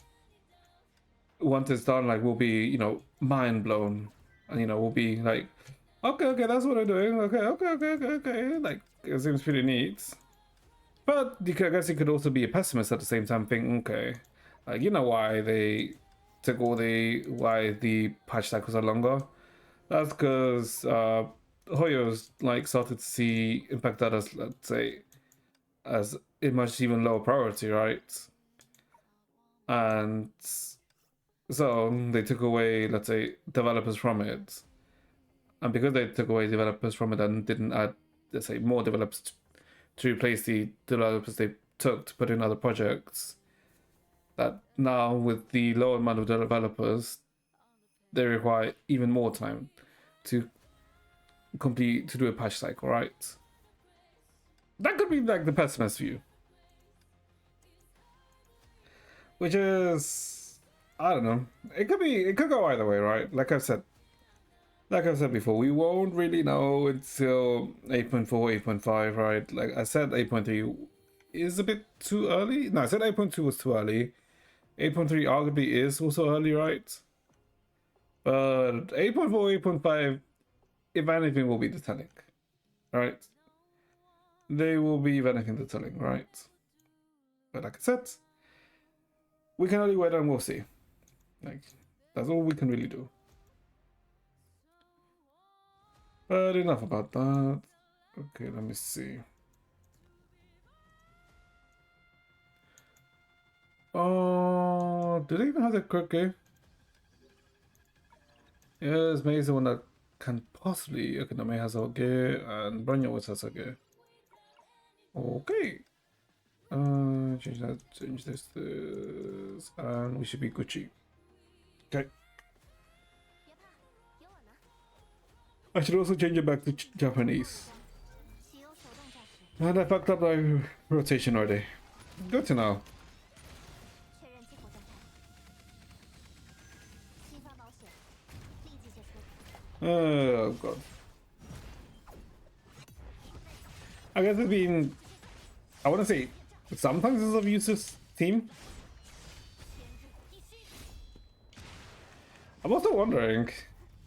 Speaker 1: once it's done, like, we'll be, mind blown, and we'll be like, okay, that's what I'm doing. Okay. Like, it seems pretty neat. But I guess you could also be a pessimist at the same time, think, okay, like, why they took why the patch cycles are longer? That's because Hoyo's like started to see impact that as, let's say, as a much even lower priority, right? And so they took away, let's say, developers from it. And because they took away developers from it and didn't add, let's say, more developers to replace the developers they took to put in other projects, that now with the lower amount of developers, they require even more time to do a patch cycle, right? That could be like the pessimist view, which is, I don't know. It could go either way, right? Like I've said before, we won't really know until 8.4, 8.5, right? Like I said, 8.3 is a bit too early. No, I said 8.2 was too early. 8.3 arguably is also early, right? But 8.4, 8.5, if anything, will be the telling, right? They will be, if anything, the telling, right? But like I said, we can only wait and we'll see. Like, that's all we can really do. But enough about that. Okay, let me see. Oh, do they even have the croquet? Yes, May is the one that can possibly. Okay, no, May has Oge and Branya always has Oge. Okay. Change this, and we should be Gucci. Okay. I should also change it back to Japanese. And I fucked up my rotation already. Good to know. Oh god. I guess it's been, I want to say, sometimes it's of useless team. I'm also wondering,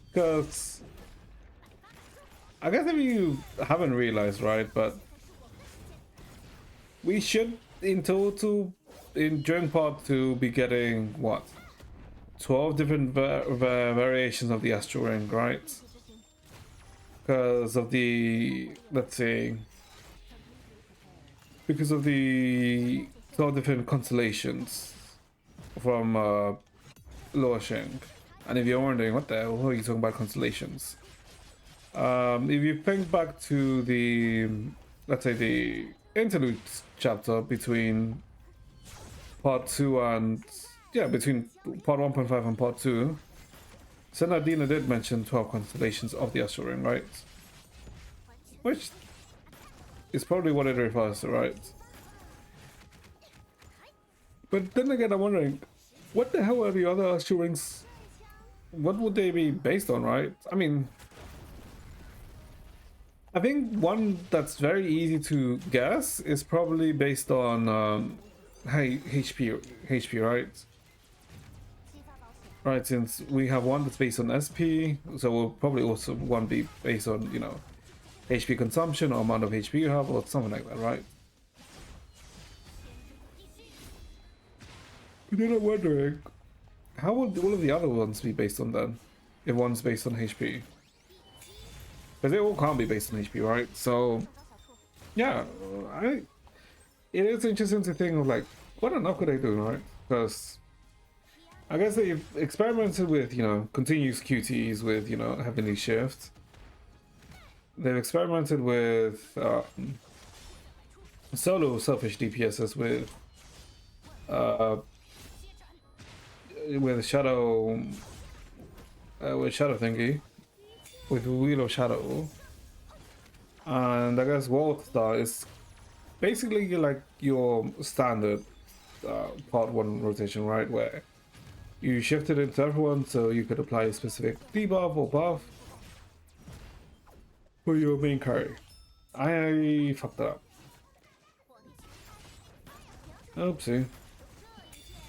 Speaker 1: because I guess if you haven't realized, right, but we should in total during part 2 be getting what, 12 different variations of the astral ring, right? Because of the, let's say, because of the 12 different constellations from Lower Shing. And if you're wondering what the hell are you talking about constellations, if you think back to the, let's say, the interlude chapter between part 2 and, yeah, between part 1.5 and part 2, Senadina did mention 12 constellations of the astral ring, right? Which is probably what it refers to, right? But then again, I'm wondering, what the hell are the other astral rings? What would they be based on, right? I mean, I think one that's very easy to guess is probably based on HP, right? Right, since we have one that's based on SP, so we'll probably also one be based on, you know, HP consumption or amount of HP you have or something like that, right? But then I'm wondering, how would all of the other ones be based on then? If one's based on HP? Because they all can't be based on HP, right? So, yeah, it is interesting to think of like, what on earth could they do, right? Because I guess they've experimented with, you know, continuous QTs with, you know, heavenly shifts. They've experimented with solo selfish DPSs with shadow thingy, with Wheel of Shadow, and I guess World Star is basically like your standard part 1 rotation, right, where you shift it into everyone so you could apply a specific debuff or buff for your main carry. I fucked up. Oopsie.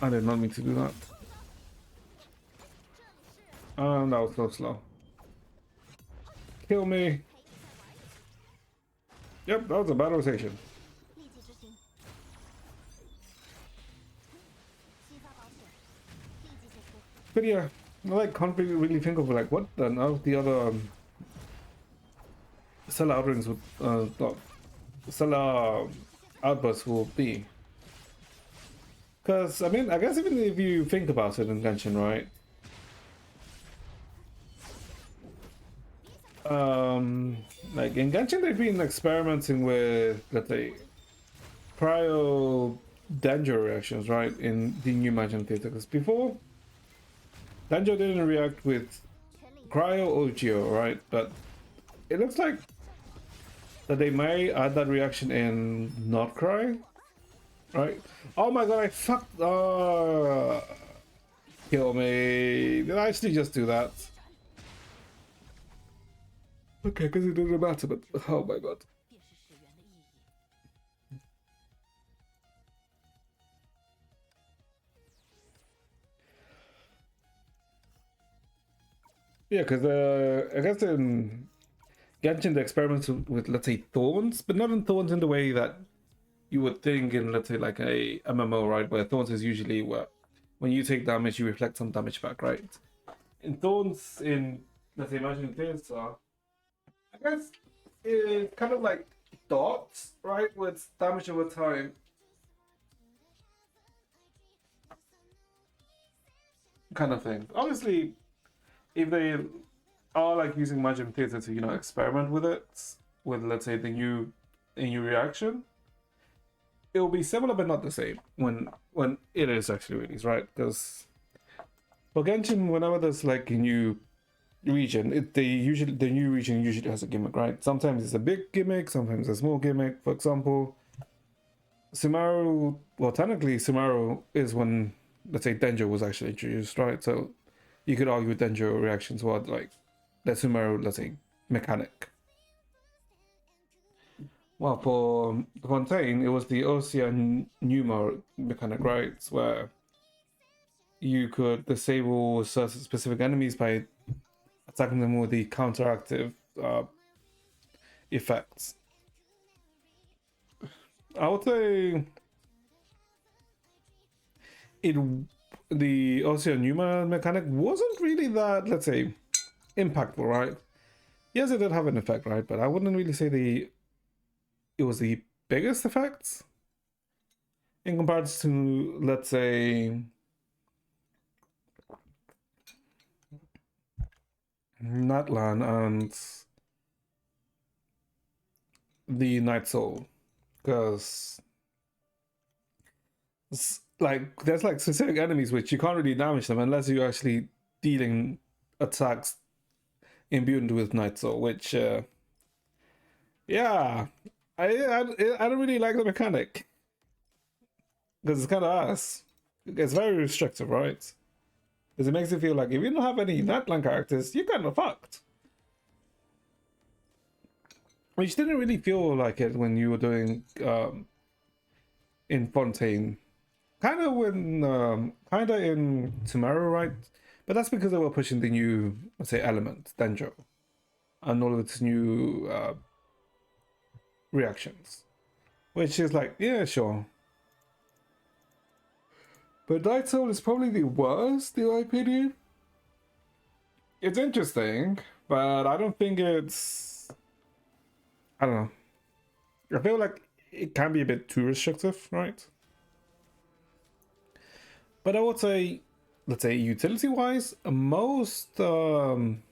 Speaker 1: I did not mean to do that. And that was so slow. Kill me. Yep, that was a bad rotation. But yeah, I like can't really think of like what the other stellar outrings would not stellar outbursts will be. Because I mean, I guess even if you think about it in Genshin, right? Like in Genshin, they've been experimenting with, let's say, cryo danger reactions, right? In the new Magic Theater, because before, Danjo didn't react with cryo or geo, right? But it looks like that they may add that reaction in not cry, right? Oh my god, I fucked. Kill me. Did I actually just do that? Okay, because it doesn't matter, but oh my god. Yeah, because I guess in Genshin they experiments with, let's say, thorns, but not in thorns in the way that you would think in, let's say, like a MMO, right? Where thorns is usually where when you take damage, you reflect some damage back, right? In thorns, in, let's say, Imagine this, I guess it's kind of like dots, right? With damage over time. Kind of thing. Obviously, if they are like using Magic Theater to, you know, experiment with it, with, let's say, a new reaction, it will be similar but not the same when it is actually released, right? Because for Genshin, whenever there's like a new region, the new region usually has a gimmick, right? Sometimes it's a big gimmick, sometimes a small gimmick. For example, Sumaru, well, technically Sumaru is when, let's say, Denjo was actually introduced, right? So you could argue Denjo reactions were like the Sumaru, let's say, mechanic. Well, for Fontaine, it was the Ocean Numa mechanic, right? Where you could disable certain specific enemies by attacking them with the counteractive effects. I would say the Ocean Numa mechanic wasn't really that, let's say, impactful, right? Yes, it did have an effect, right? But I wouldn't really say it was the biggest effects in comparison to, let's say, Natlan and the Night Soul, because like there's like specific enemies which you can't really damage them unless you're actually dealing attacks imbued with Night Soul, which yeah, I don't really like the mechanic because it's kind of ass. It's very restrictive, right? Because it makes you feel like if you don't have any Natlan characters, you're kind of fucked. Which didn't really feel like it when you were doing in Fontaine. Kind of in Tomorrow, right? But that's because they were pushing the new, let's say, element, Denjo, and all of its new reactions. Which is like, yeah, sure. But Night Soul is probably the worst, in my opinion. It's interesting, but I don't think it's... I don't know. I feel like it can be a bit too restrictive, right? But I would say, let's say, utility-wise, most Nodland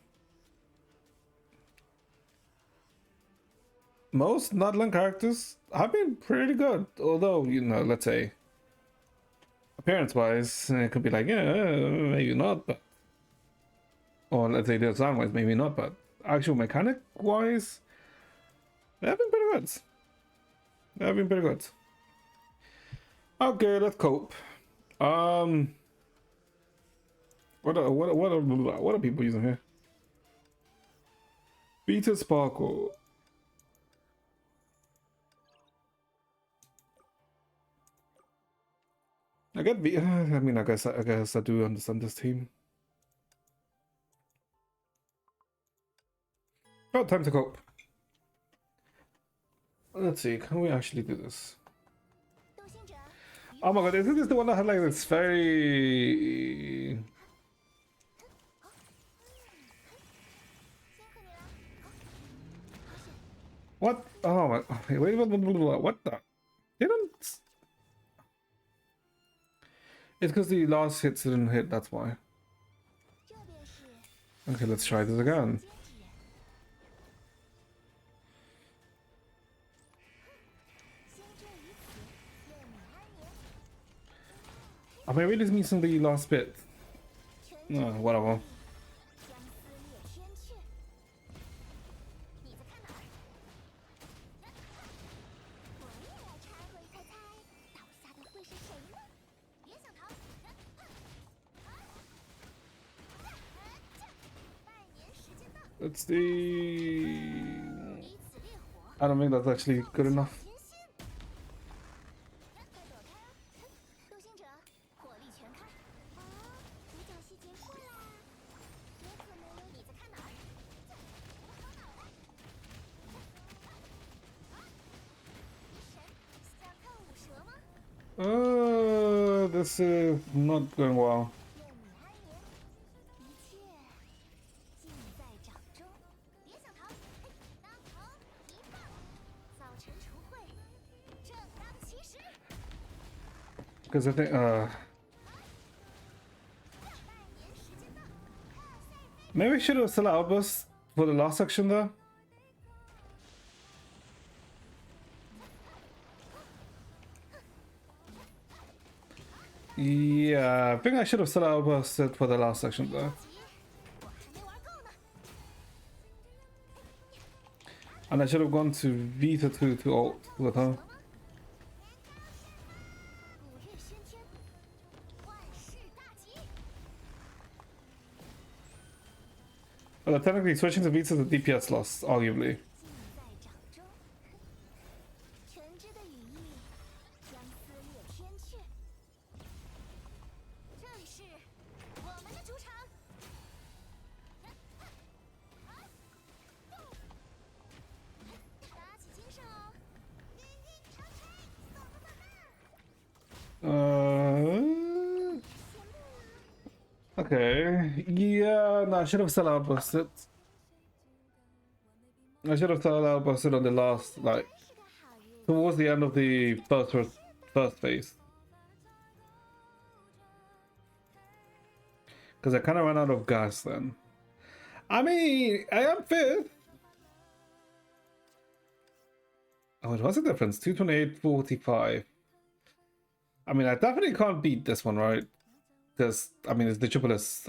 Speaker 1: characters have been pretty good. Although, you know, let's say, appearance-wise, it could be like, yeah, maybe not, but... Or let's say design-wise, maybe not, but actual mechanic-wise, they have been pretty good. They have been pretty good. Okay, let's cope. What are people using here? Beta Sparkle. I get I mean, I guess I do understand this team. Oh, time to cope. Let's see, can we actually do this? Oh my god, isn't this the one that had like this very... What? Oh my... Wait, what the... Didn't... It's because the last hits didn't hit, that's why. Okay, let's try this again. Oh, maybe this means in the last bit. No, whatever. It's the... I don't think that's actually good enough. This is not going well. Because I think, maybe I should have still outburst for the last section there. Yeah, I think I should have still outbursted for the last section there. And I should have gone to Vita to ult with her. Well, technically switching to Vita is a DPS loss, arguably. Okay. Yeah, no, I should have still outbusted. I should have still outbusted on the last, like, towards the end of the first phase. Because I kind of ran out of gas then. I mean, I am fifth. Oh, what's the difference? 228, 45. I mean, I definitely can't beat this one, right? Because, I mean, it's the triple S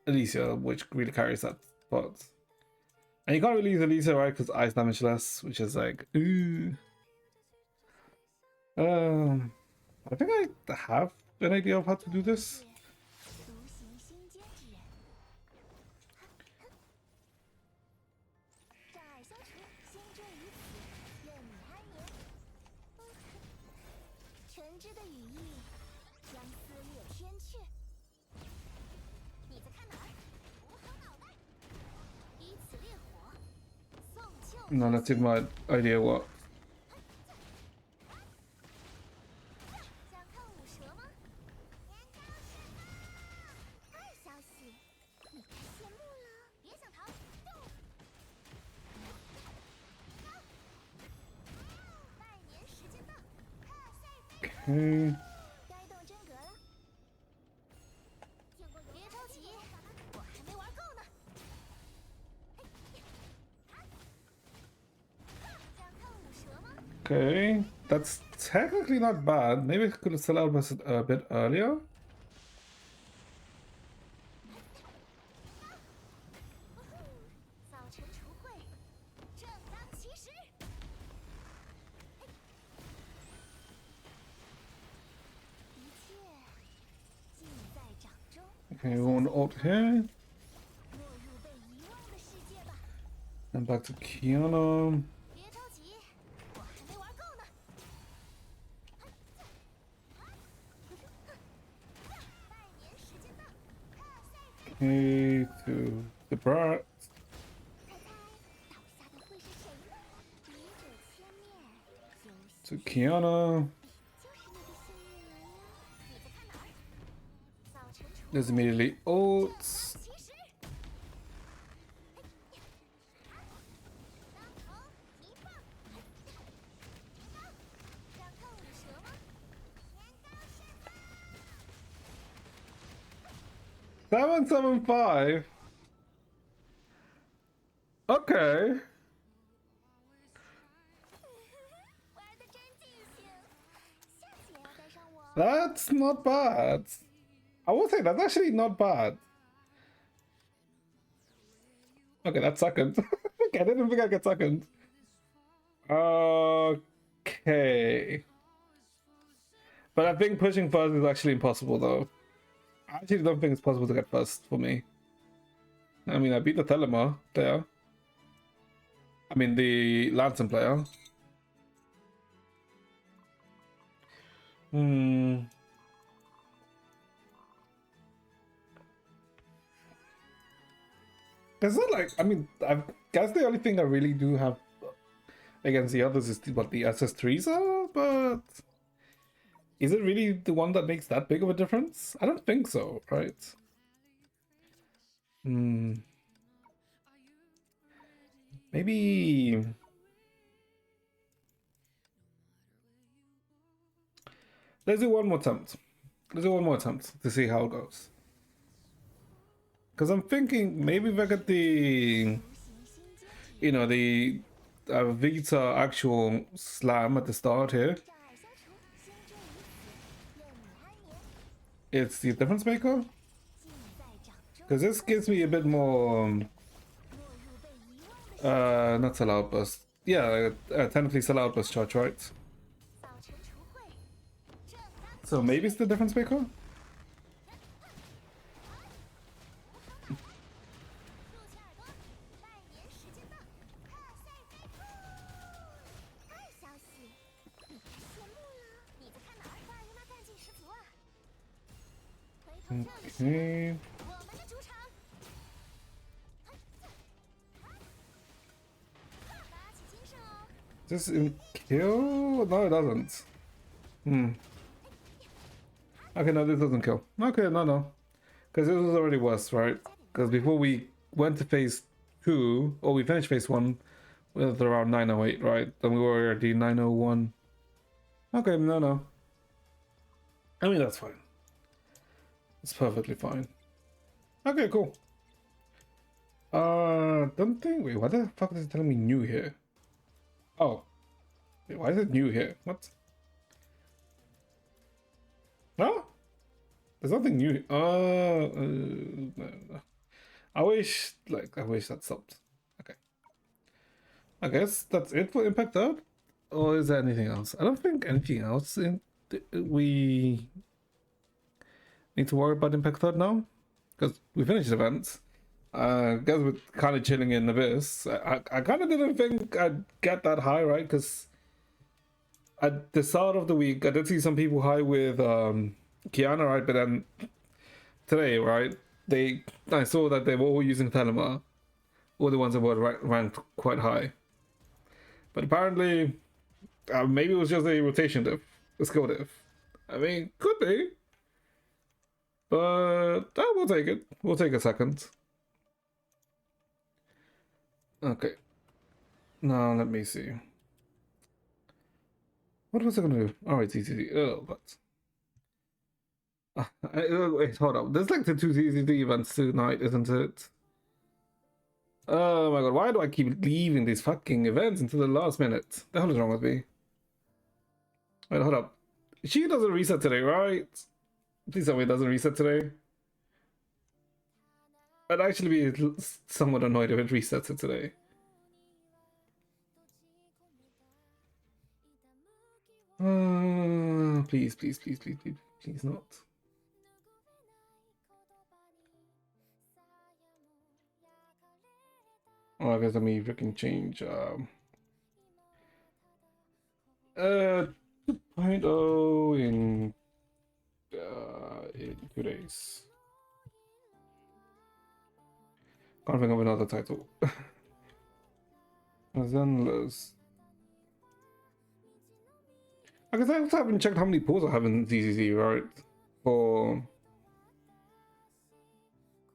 Speaker 1: Alicia, which really carries that spot. And you can't really use Alicia, right? Because ice damage less, which is like, ooh. I think I have an idea of how to do this.
Speaker 5: 独行心间之人，障碍消除，心坠于此，愿你安眠。纯真的羽翼将撕裂天阙。你在看哪儿？捂好脑袋，以此烈火，送旧。
Speaker 1: No, let's see if my idea works.
Speaker 5: 想看舞蛇吗？年糕是吗？坏消息，你该谢幕了。别想逃，动！拜年时间到，贺岁飞！
Speaker 1: Okay.
Speaker 5: 该动真格了。别着急，我还没玩够呢。想看舞蛇吗？
Speaker 1: Okay. That's technically not bad. Maybe I could have set out this a bit earlier.
Speaker 5: 早晨除秽，正当其时。一切尽在掌中，
Speaker 1: Okay, we want ult here.
Speaker 5: 落入被遗忘的世界吧。
Speaker 1: And back to Kiana.
Speaker 5: 别着急，我还没玩够呢。拜年时间到，贺岁飞！
Speaker 1: Okay, to the brat.
Speaker 5: 猜猜倒下的会是谁呢？笔者千面，有
Speaker 1: To Kiana.
Speaker 5: 就是那个幸运儿呀。你在看哪儿？早晨除
Speaker 1: There's immediately ults.
Speaker 5: 其实。当头一棒。想看舞蛇吗？年糕是吗？
Speaker 1: 775. Okay.
Speaker 5: 玩的真尽兴，下次也要带上我。
Speaker 1: That's not bad. I will say that's actually not bad. Okay, that's second. Okay, I didn't think I'd get second. Okay. But I think pushing first is actually impossible though. I actually don't think it's possible to get first for me. I mean, I beat the Telema player. I mean, the Lanson player. It's not like, I mean, I guess the only thing I really do have against the others is what the SS3s are, but is it really the one that makes that big of a difference? I don't think so, right? Maybe... Let's do one more attempt. Let's do one more attempt to see how it goes. Because I'm thinking maybe if I get the, you know, the Vita actual slam at the start here,
Speaker 5: 障碍消除，心坠于此，愿你安眠。
Speaker 1: it's the difference maker.
Speaker 5: 尽在掌中。
Speaker 1: Because this gives me a bit more,
Speaker 5: 落入被遗忘的世界。
Speaker 1: not sellout burst. Yeah, technically sellout burst charge, right?
Speaker 5: 早晨除秽，正当
Speaker 1: So maybe it's the difference maker?
Speaker 5: 竖起耳朵，拜年时间到，贺岁飞兔！坏消息，你该谢幕了。你在看哪儿？大姨妈干劲十足啊！回头这里是
Speaker 1: Okay.
Speaker 5: 我们的主场。打起精神哦！
Speaker 1: Does this kill? No, it doesn't. Okay, no, this doesn't kill. Okay, no. Because this was already worse, right? Because before we went to phase 2, or we finished phase 1, with around 908, right? Then we were already 901. Okay, no. I mean, that's fine. It's perfectly fine. Okay, cool. Don't think. Wait, why the fuck is it telling me new here? Oh. Wait, why is it new here? What? No? There's nothing new. No. I wish that stopped. Okay. I guess that's it for Impact Up? Or is there anything else? I don't think anything else we need to worry about Impact Third now. Because we finished events. I guess we're kind of chilling in Abyss. I kind of didn't think I'd get that high, right? Because at the start of the week, I did see some people high with Kiana, right? But then today, right, I saw that they were all using Thelema. All the ones that were ranked quite high. But apparently, maybe it was just a rotation diff, a skill diff. I mean, could be. But we'll take it. We'll take a second. Okay. Now let me see. What was I gonna do? All right, TCD. Oh, but wait, hold up. There's like the 2 TCD events tonight, isn't it? Oh my god, why do I keep leaving these fucking events until the last minute? The hell is wrong with me? Wait, hold up. She doesn't reset today, right? Please tell me it doesn't reset today. I'd actually be somewhat annoyed if it resets it today. Please not. Oh, I guess let me freaking change 2.0 in 2 days. Can't think of another title. Zenless. I guess I also haven't checked how many pulls I have in ZZZ, right? For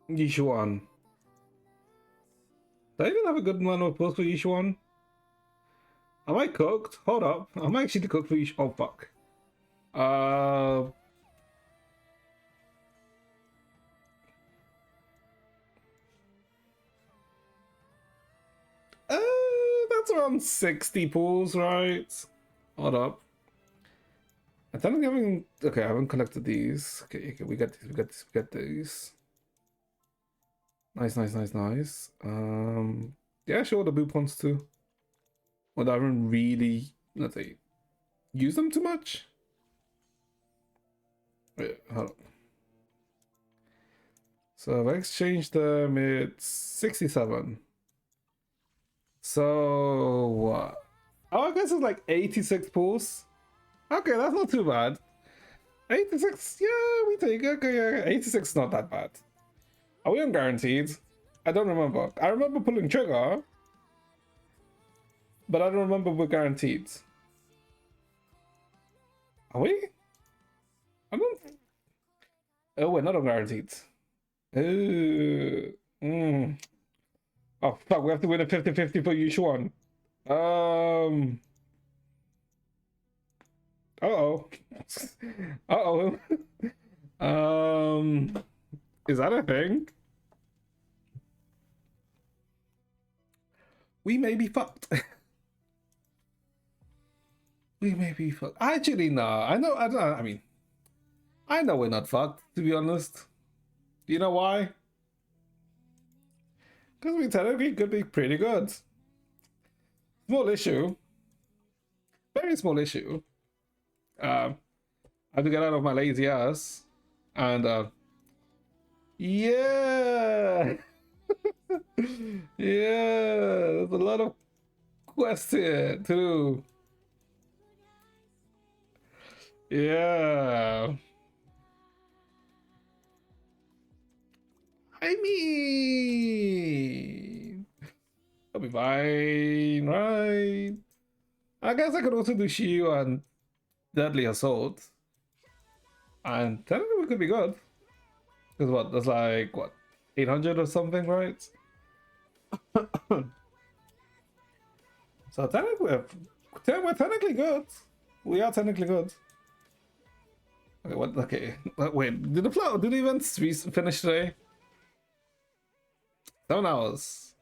Speaker 1: Yishuan. Do I even have a good amount of pulls for Yishuan? Am I cooked? Hold up. I'm actually cooked for Yishuan. Oh, fuck. That's around 60 pulls, right? Hold up. I think I'm having. Okay, I haven't collected these. Okay, we got these. Nice. Yeah, sure, the boop ones too. But I haven't really, let's say, use them too much. Wait, hold up. So if I exchange them, it's 67. So what? Oh, I guess it's like 86 pulls. Okay, that's not too bad. 86, yeah, we take it. Okay, yeah, 86 is not that bad. Are we on guaranteed? I don't remember. I remember pulling trigger, but I don't remember we're guaranteed. Are we? I don't. Oh, we're not on guaranteed. Oh, fuck, we have to win a 50-50 for Yushuan. Uh-oh. Uh-oh. Is that a thing? We may be fucked. We may be fucked. Actually, no. I know we're not fucked, to be honest. Do you know why? Because we technically could be pretty good. Small issue. Very small issue. I have to get out of my lazy ass. And, yeah! Yeah! There's a lot of quests here, too. Yeah. I mean, I'll be fine, right? I guess I could also do Shiyu and Deadly Assault. And technically we could be good. Because what, that's like, what, 800 or something, right? So technically, we're technically good. We are technically good. Okay, what? Okay, wait. Did the events finish today? 7 hours.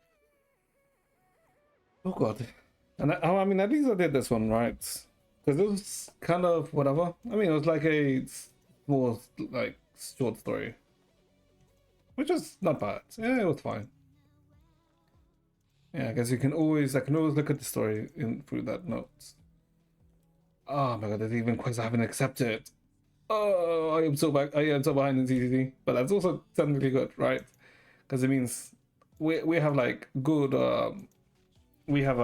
Speaker 1: Oh god. And I mean, at least I did this one right, because it was kind of whatever. I mean, it was like a small, like short story, which was not bad. Yeah, it was fine. Yeah, I guess I can always look at the story through that notes. Oh my god, there's even quiz I haven't accepted. Oh, I am so back. I am so behind in TTT, but that's also technically good, right? Because it means we have like good. We have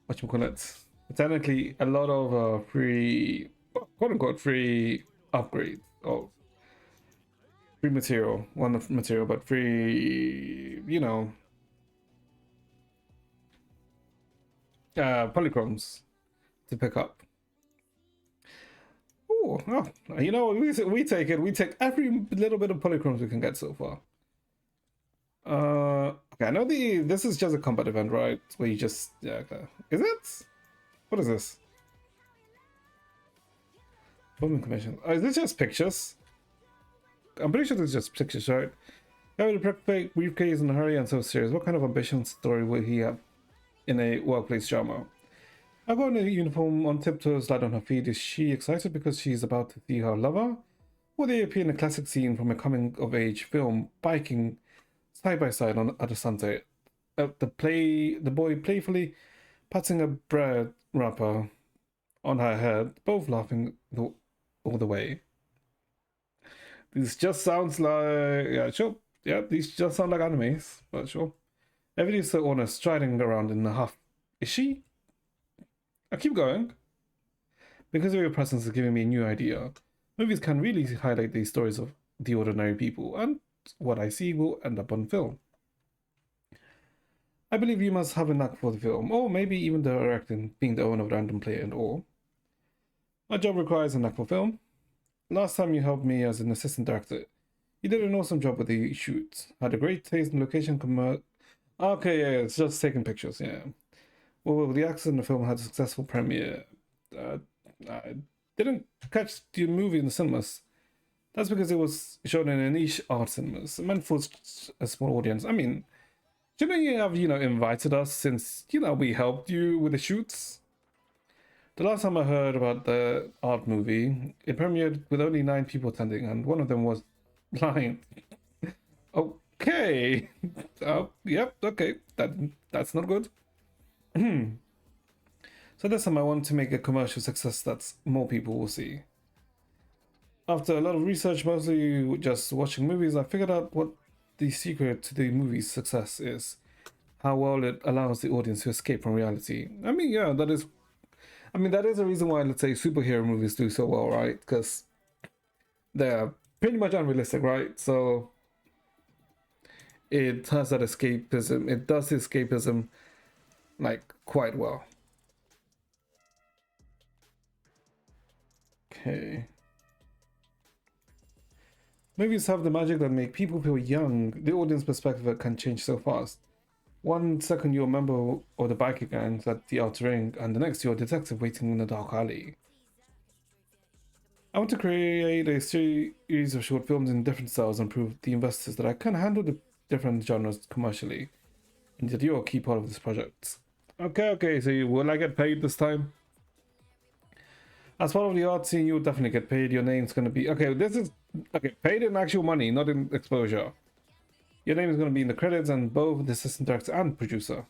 Speaker 1: what you call it? Technically, a lot of free, quote unquote, free upgrades or free material. One of material, but free, polychromes to pick up. Ooh, oh, we take it. We take every little bit of polychromes we can get so far. Okay, I know this is just a combat event, right? Where you just okay. Is it? What is this? Filming commission. Oh, is this just pictures? I'm pretty sure this is just pictures, right? Guy with a briefcase in a hurry and so serious. What kind of ambition story will he have in a workplace drama? I go in a uniform on tiptoes, light on her feet. Is she excited because she's about to see her lover? Or they appear in a classic scene from a coming-of-age film, biking side by side at a sunset. The boy playfully patting a bread wrapper on her head, both laughing all the way. This just sounds like sure. Yeah, these just sound like animes, but sure. Everybody's so honest, striding around in a huff. Is she? I keep going. Because of your presence is giving me a new idea. Movies can really highlight these stories of the ordinary people, and what I see will end up on film. I believe you must have a knack for the film, or maybe even directing, being the owner of Random Player and all. My job requires a knack for film. Last time you helped me as an assistant director, you did an awesome job with the shoot. Had a great taste in location Okay, yeah, it's just taking pictures, yeah. Well, the actors in the film had a successful premiere. I didn't catch the movie in the cinemas. That's because it was shown in a niche art cinemas, meant for a small audience. I mean, shouldn't you have, invited us since, we helped you with the shoots? The last time I heard about the art movie, it premiered with only 9 people attending, and one of them was blind. Okay. Oh, yep, okay. That's not good. So this time I want to make a commercial success that more people will see. After a lot of research, mostly just watching movies, I figured out what the secret to the movie's success is. How well it allows the audience to escape from reality. I mean, yeah, that is a reason why, let's say, superhero movies do so well, right? Because they're pretty much unrealistic, right? So it has that escapism. It does escapism, like, quite well. Okay. Movies have the magic that make people feel young. The audience perspective can change so fast. 1 second you're a member of the biker gangs at the outer ring, and the next you're a detective waiting in a dark alley. I want to create a series of short films in different styles and prove the investors that I can handle the different genres commercially, and that you're a key part of this project. Okay, so will I get paid this time? As part of the art scene, you'll definitely get paid. Your name's gonna be... paid in actual money, not in exposure. Your name is going to be in the credits and both the assistant director and producer.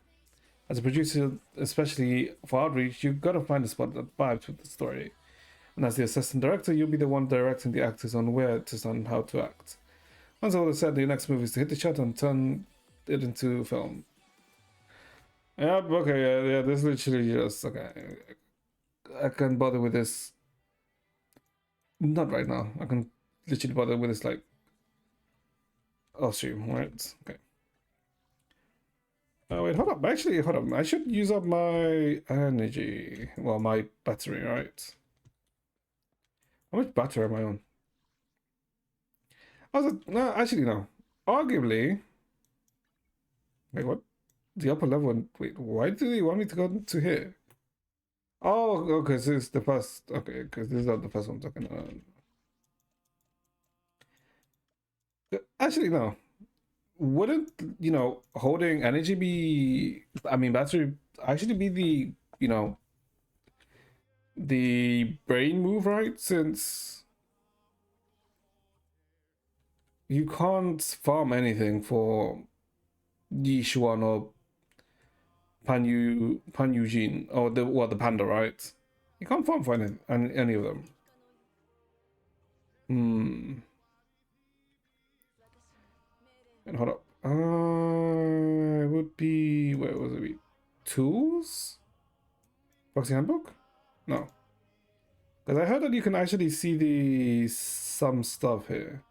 Speaker 1: As a producer, especially for outreach, you've got to find a spot that vibes with the story. And as the assistant director, you'll be the one directing the actors on where to stand and how to act. Once all is said, the next move is to hit the shot and turn it into film. Yep, okay, yeah, this is literally just... Okay, I can't bother with this. Not right now. I can literally bother with this, like... I'll stream, right? Okay. Oh, wait, hold up. Actually, hold up. I should use up my energy. Well, my battery, right? How much battery am I on? No, actually, no. Arguably... Wait, what? the upper level. And wait, why do they want me to go to here? Oh, okay, so it's the first. Okay, because this is not the first one. Okay, no. Actually, no. Wouldn't holding energy be? I mean, battery actually be the brain move, right? Since you can't farm anything for Yishuan or Pan Eugene or the panda, right? You can't farm for any of them. Hmm. And hold up. It would be, where was it? Tools? Boxing handbook? No. Because I heard that you can actually see some stuff here.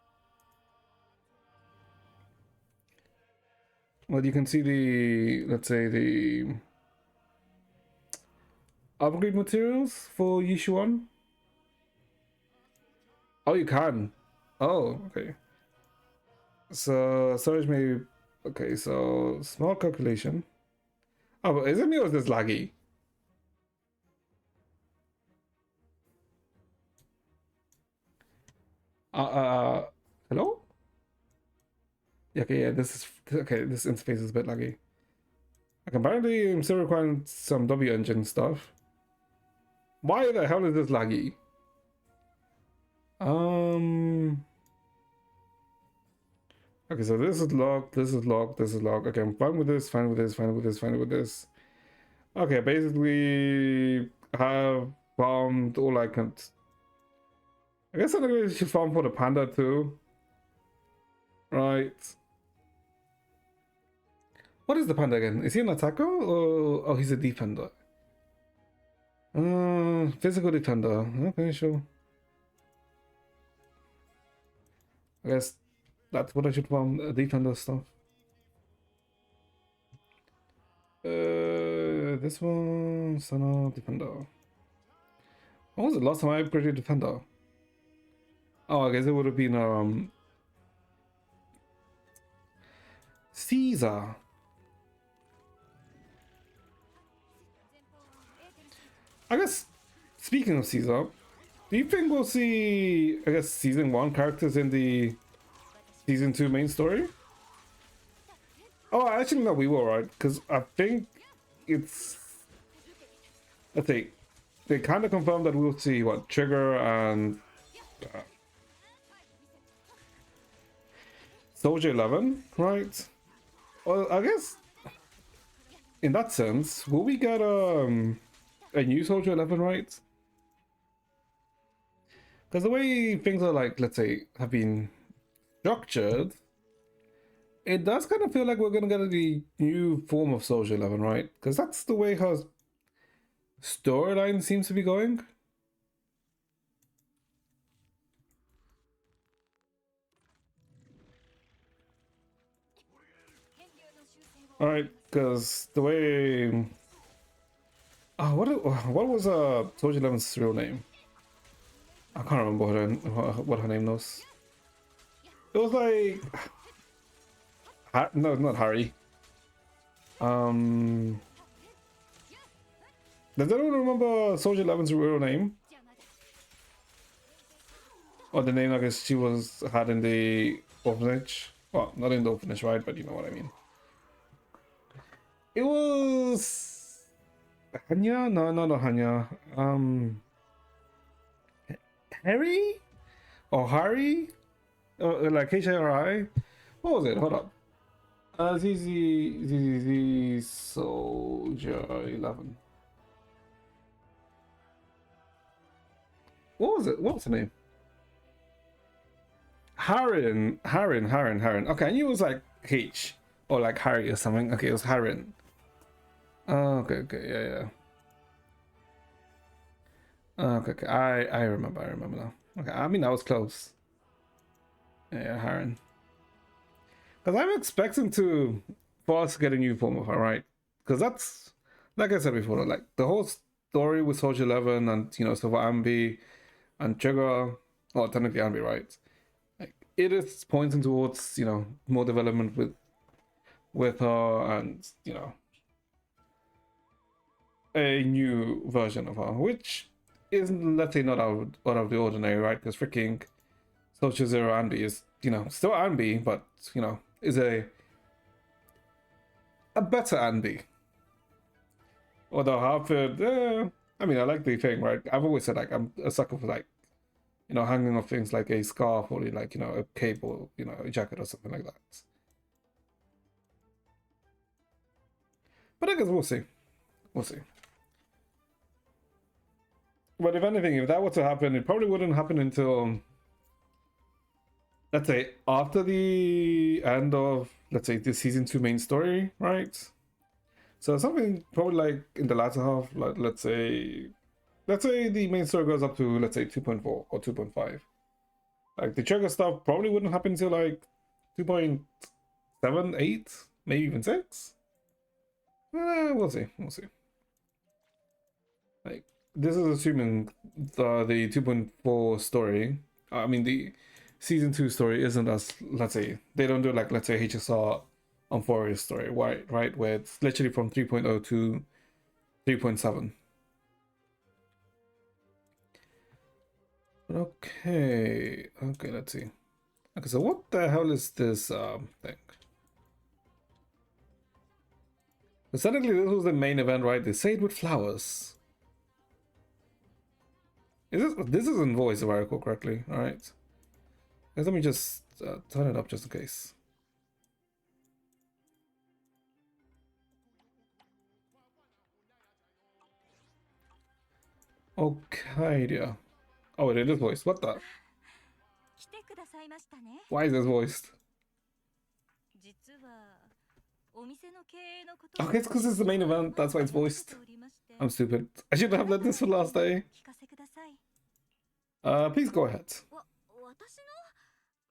Speaker 1: Well, you can see let's say the upgrade materials for Yishuan. Oh, you can. Oh, okay. So storage may. Okay, so small calculation. Oh, but is it me or is this laggy? Hello? Yeah, okay, yeah, this is okay. This interface is a bit laggy. Like, apparently, I'm still requiring some W engine stuff. Why the hell is this laggy? Okay, so this is locked, this is locked, this is locked. Okay, I'm fine with this, fine with this, fine with this, fine with this. Okay, basically have farmed all I can. I guess I should farm for the panda too. Right. What is the panda again? Is he an attacker or oh he's a defender? Physical defender. Okay, sure. I guess that's what I should farm, defender stuff. This one, Sana, defender. When was the last time I upgraded defender? Oh, I guess it would have been Caesar. I guess speaking of Caesar, do you think we'll see I guess season 1 characters in the season 2 main story? Oh, actually no, we will, right? Because I think it's let's see, they kind of confirmed that we'll see what Trigger and Soldier 11, right? Well, I guess in that sense, will we get a new Soldier 11, right? Because the way things are, like, let's say, have been structured, it does kind of feel like we're gonna get a new form of Soldier 11, right? Because that's the way her storyline seems to be going. Alright, because the way... Oh, what was Soldier 11's real name? I can't remember what her name was. It was like... no, not Harry. Does anyone remember Soldier 11's real name? Or the name I guess she had in the orphanage? Well, not in the orphanage, right? But you know what I mean. It was Hanya? No, not Hanya. Harry? Or Harry? Like HRI? What was it? Hold up. ZZ Soldier 11. What was it? What was the name? Harren. Okay, I knew it was like H or like Harry or something. Okay, it was Harren. Oh, okay, yeah. Okay. I remember now. Okay, I mean I was close. Yeah, Harren. Because I'm expecting for us to get a new form of her, right? Because that's, like I said before, like the whole story with Soldier 11 and, so for Ambi and Trigger, well, technically Ambi, right? Like, it is pointing towards, more development with with her and, you know, a new version of her, which is, let's say, not out of the ordinary, right? Because freaking Social Zero Anby is, you know, still Anby, but, you know, is a better Anby. Although Hartford, I mean, I like the thing, right? I've always said, like, I'm a sucker for, like, you know, hanging off things like a scarf or, like, you know, a cape or, you know, a jacket or something like that. But I guess we'll see. We'll see. But if anything, if that were to happen, it probably wouldn't happen until, let's say, after the end of, let's say, the season 2 main story, right? So something probably like in the latter half, like let's say the main story goes up to, let's say, 2.4 or 2.5. Like the trigger stuff probably wouldn't happen until like 2.7, 8, maybe even 6. We'll see. We'll see. Like, this is assuming the 2.4 story, I mean, the season 2 story isn't as, let's say, they don't do like, let's say, HSR on Warrior's story, right? Where it's literally from 3.0 to 3.7. Okay, let's see. Okay, so what the hell is this thing? But suddenly this was the main event, right? They say it with flowers. This isn't voice if I recall correctly, alright. Let me just turn it up just in case. Okay, dear. Oh, it is voiced. What the?
Speaker 5: 来てくださいましたね。
Speaker 1: Why is this voiced?
Speaker 5: 実はお店の経営のこと
Speaker 1: Okay, it's because it's the main event. That's why it's voiced. I'm stupid. I should have let this for last day.
Speaker 5: 聞かせください。
Speaker 1: Please go ahead.
Speaker 5: 私の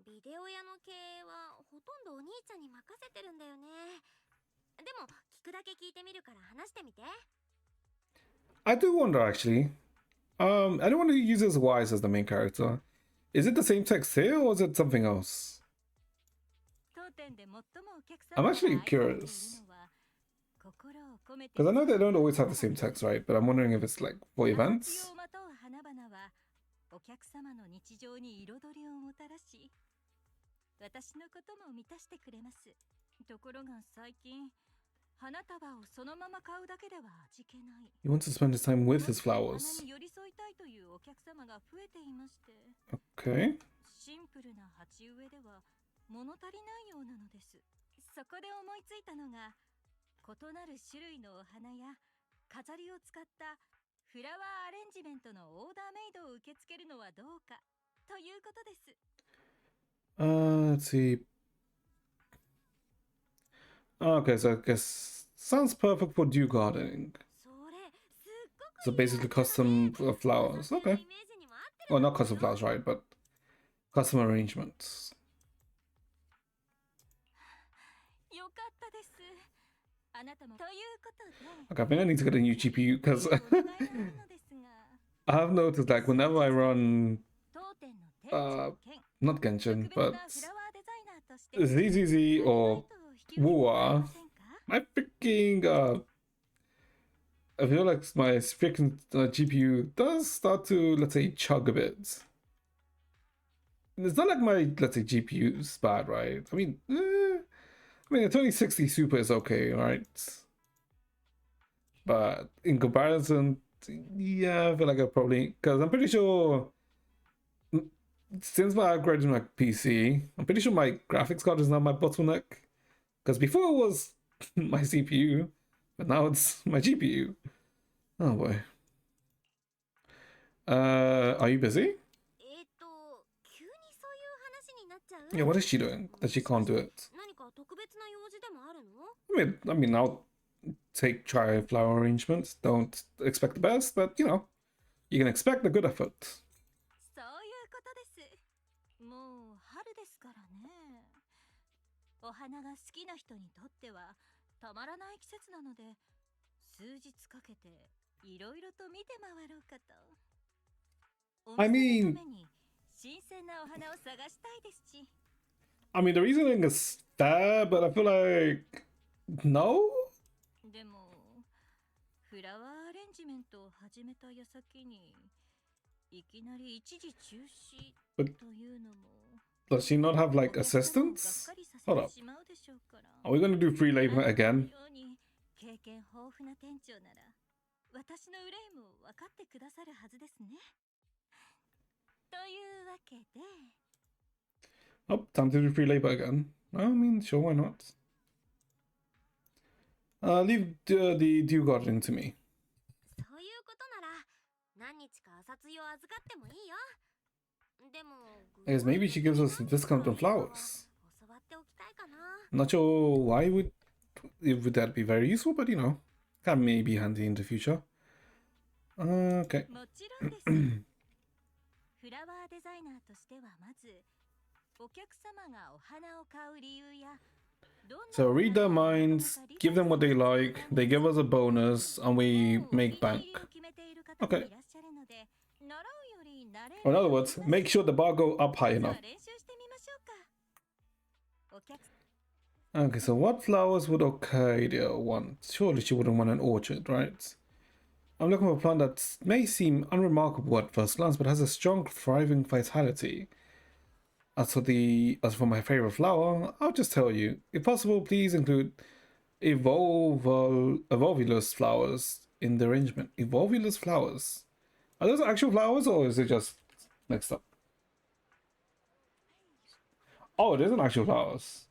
Speaker 5: ビデオ屋の経営はほとんどお兄ちゃんに任せてるんだよね。でも聞くだけ聞いてみるから話してみて。
Speaker 1: I do wonder actually. Anyone who uses Wise as the main character, is it the same text here or is it something else? I'm actually curious. Because I know they don't always have the same text, right? But I'm wondering if it's like for events.
Speaker 5: お客様の日常に彩りをもたらし、私のことも満たしてくれます。ところが最近、花束をそのまま買うだけでは味気ない。
Speaker 1: He wants to spend his time with his flowers.
Speaker 5: 花に寄り添いたいというお客様が増えていまして。
Speaker 1: Okay.
Speaker 5: シンプルな鉢植えでは物足りないようなのです。そこで思いついたのが、異なる種類のお花や飾りを使ったフラワーアレンジメントのオーダーメイドを受け付けるのはどうかということです。
Speaker 1: Let's see. Okay, so I guess sounds perfect for dew gardening. So basically custom flowers. Okay. Well, not custom flowers, right? But custom arrangements.
Speaker 5: よかったです。あなたもということで。
Speaker 1: Okay, I think I need to get a new GPU because I have noticed like whenever I run not Genshin, but ZZZ or Wua, I freaking I feel like my freaking GPU does start to, let's say, chug a bit. It's not like my, let's say, GPU is bad, right? I mean, a 2060 Super is okay, right? But in comparison, yeah, I feel like I probably, because I'm pretty sure since my upgrade to my PC, I'm pretty sure my graphics card is now my bottleneck. Because before it was my CPU, but now it's my GPU. Oh boy. Are you busy? Yeah, what is she doing that she can't do it? I mean, I'll try flower arrangements. Don't expect the best, but you know, you can expect a good effort.
Speaker 5: そういうことです。もう春ですからね。お花が好きな人にとってはたまらない季節なので、数日かけていろいろと見て回ろうかと。
Speaker 1: I mean,
Speaker 5: 新鮮なお花を探したいですし。
Speaker 1: the reasoning is fair, but I feel like No?
Speaker 6: でもフラワーアレンジメントを始めた矢先にいきなり一時中止
Speaker 1: But
Speaker 6: というのも
Speaker 1: does she not have like
Speaker 6: お客様をがっ
Speaker 1: assistants?
Speaker 6: かりさせ
Speaker 1: Hold
Speaker 6: て
Speaker 1: up.
Speaker 6: しまうでしょうから。
Speaker 1: Are we gonna do free
Speaker 6: あな
Speaker 1: labor
Speaker 6: たの
Speaker 1: again?
Speaker 6: ように経験豊富な店長なら私の憂いも分かってくださるはずですね。というわけで
Speaker 1: Oh, time to do free labor again. I mean, sure, why not? Leave the dew garden to me.
Speaker 5: そういうことなら何日か朝露を預かってもいいよ。でも
Speaker 1: I guess maybe she gives us a discount on flowers.
Speaker 5: 教わっておきたいかな。
Speaker 1: Not sure why would that be very useful, but you know, that may be handy in the future. Okay.
Speaker 6: もちろんです。フラワーデザイナーとしてはまずお客様がお花を買う理由や
Speaker 1: So read their minds, give them what they like, they give us a bonus, and we make bank. Okay. Or in other words, make sure the bar go up high enough. Okay, so what flowers would Arcadia want? Surely she wouldn't want an orchard, right? I'm looking for a plant that may seem unremarkable at first glance, but has a strong, thriving vitality. As for my favorite flower, I'll just tell you. If possible, please include evolvulus flowers in the arrangement. Evolvulus flowers. Are those actual flowers or is it just mixed up? Oh, it isn't actual flowers.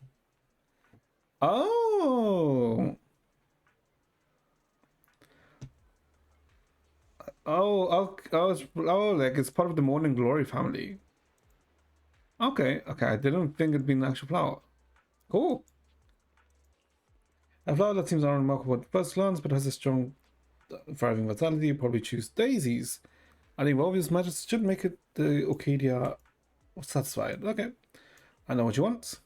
Speaker 1: Oh. Oh, like it's part of the Morning Glory family. Okay, I didn't think it'd be an actual flower. Cool. A flower that seems unremarkable at first glance, but has a strong, thriving vitality. You probably choose daisies. I think obvious matters should make it the Orchidia satisfied. Okay, I know what you want.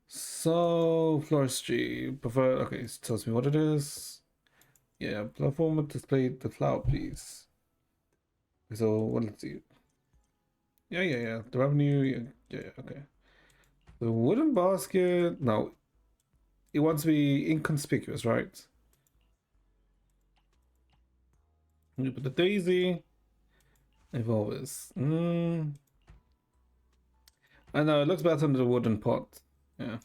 Speaker 1: So floristry, prefer. Okay, it tells me what it is. Yeah, platform display the flower, please. So what? Let's see. Yeah. The revenue. Yeah. Okay. The wooden basket. No, it wants to be inconspicuous, right? You put the daisy. Evolvers. I know it looks better under the wooden pot. Yeah.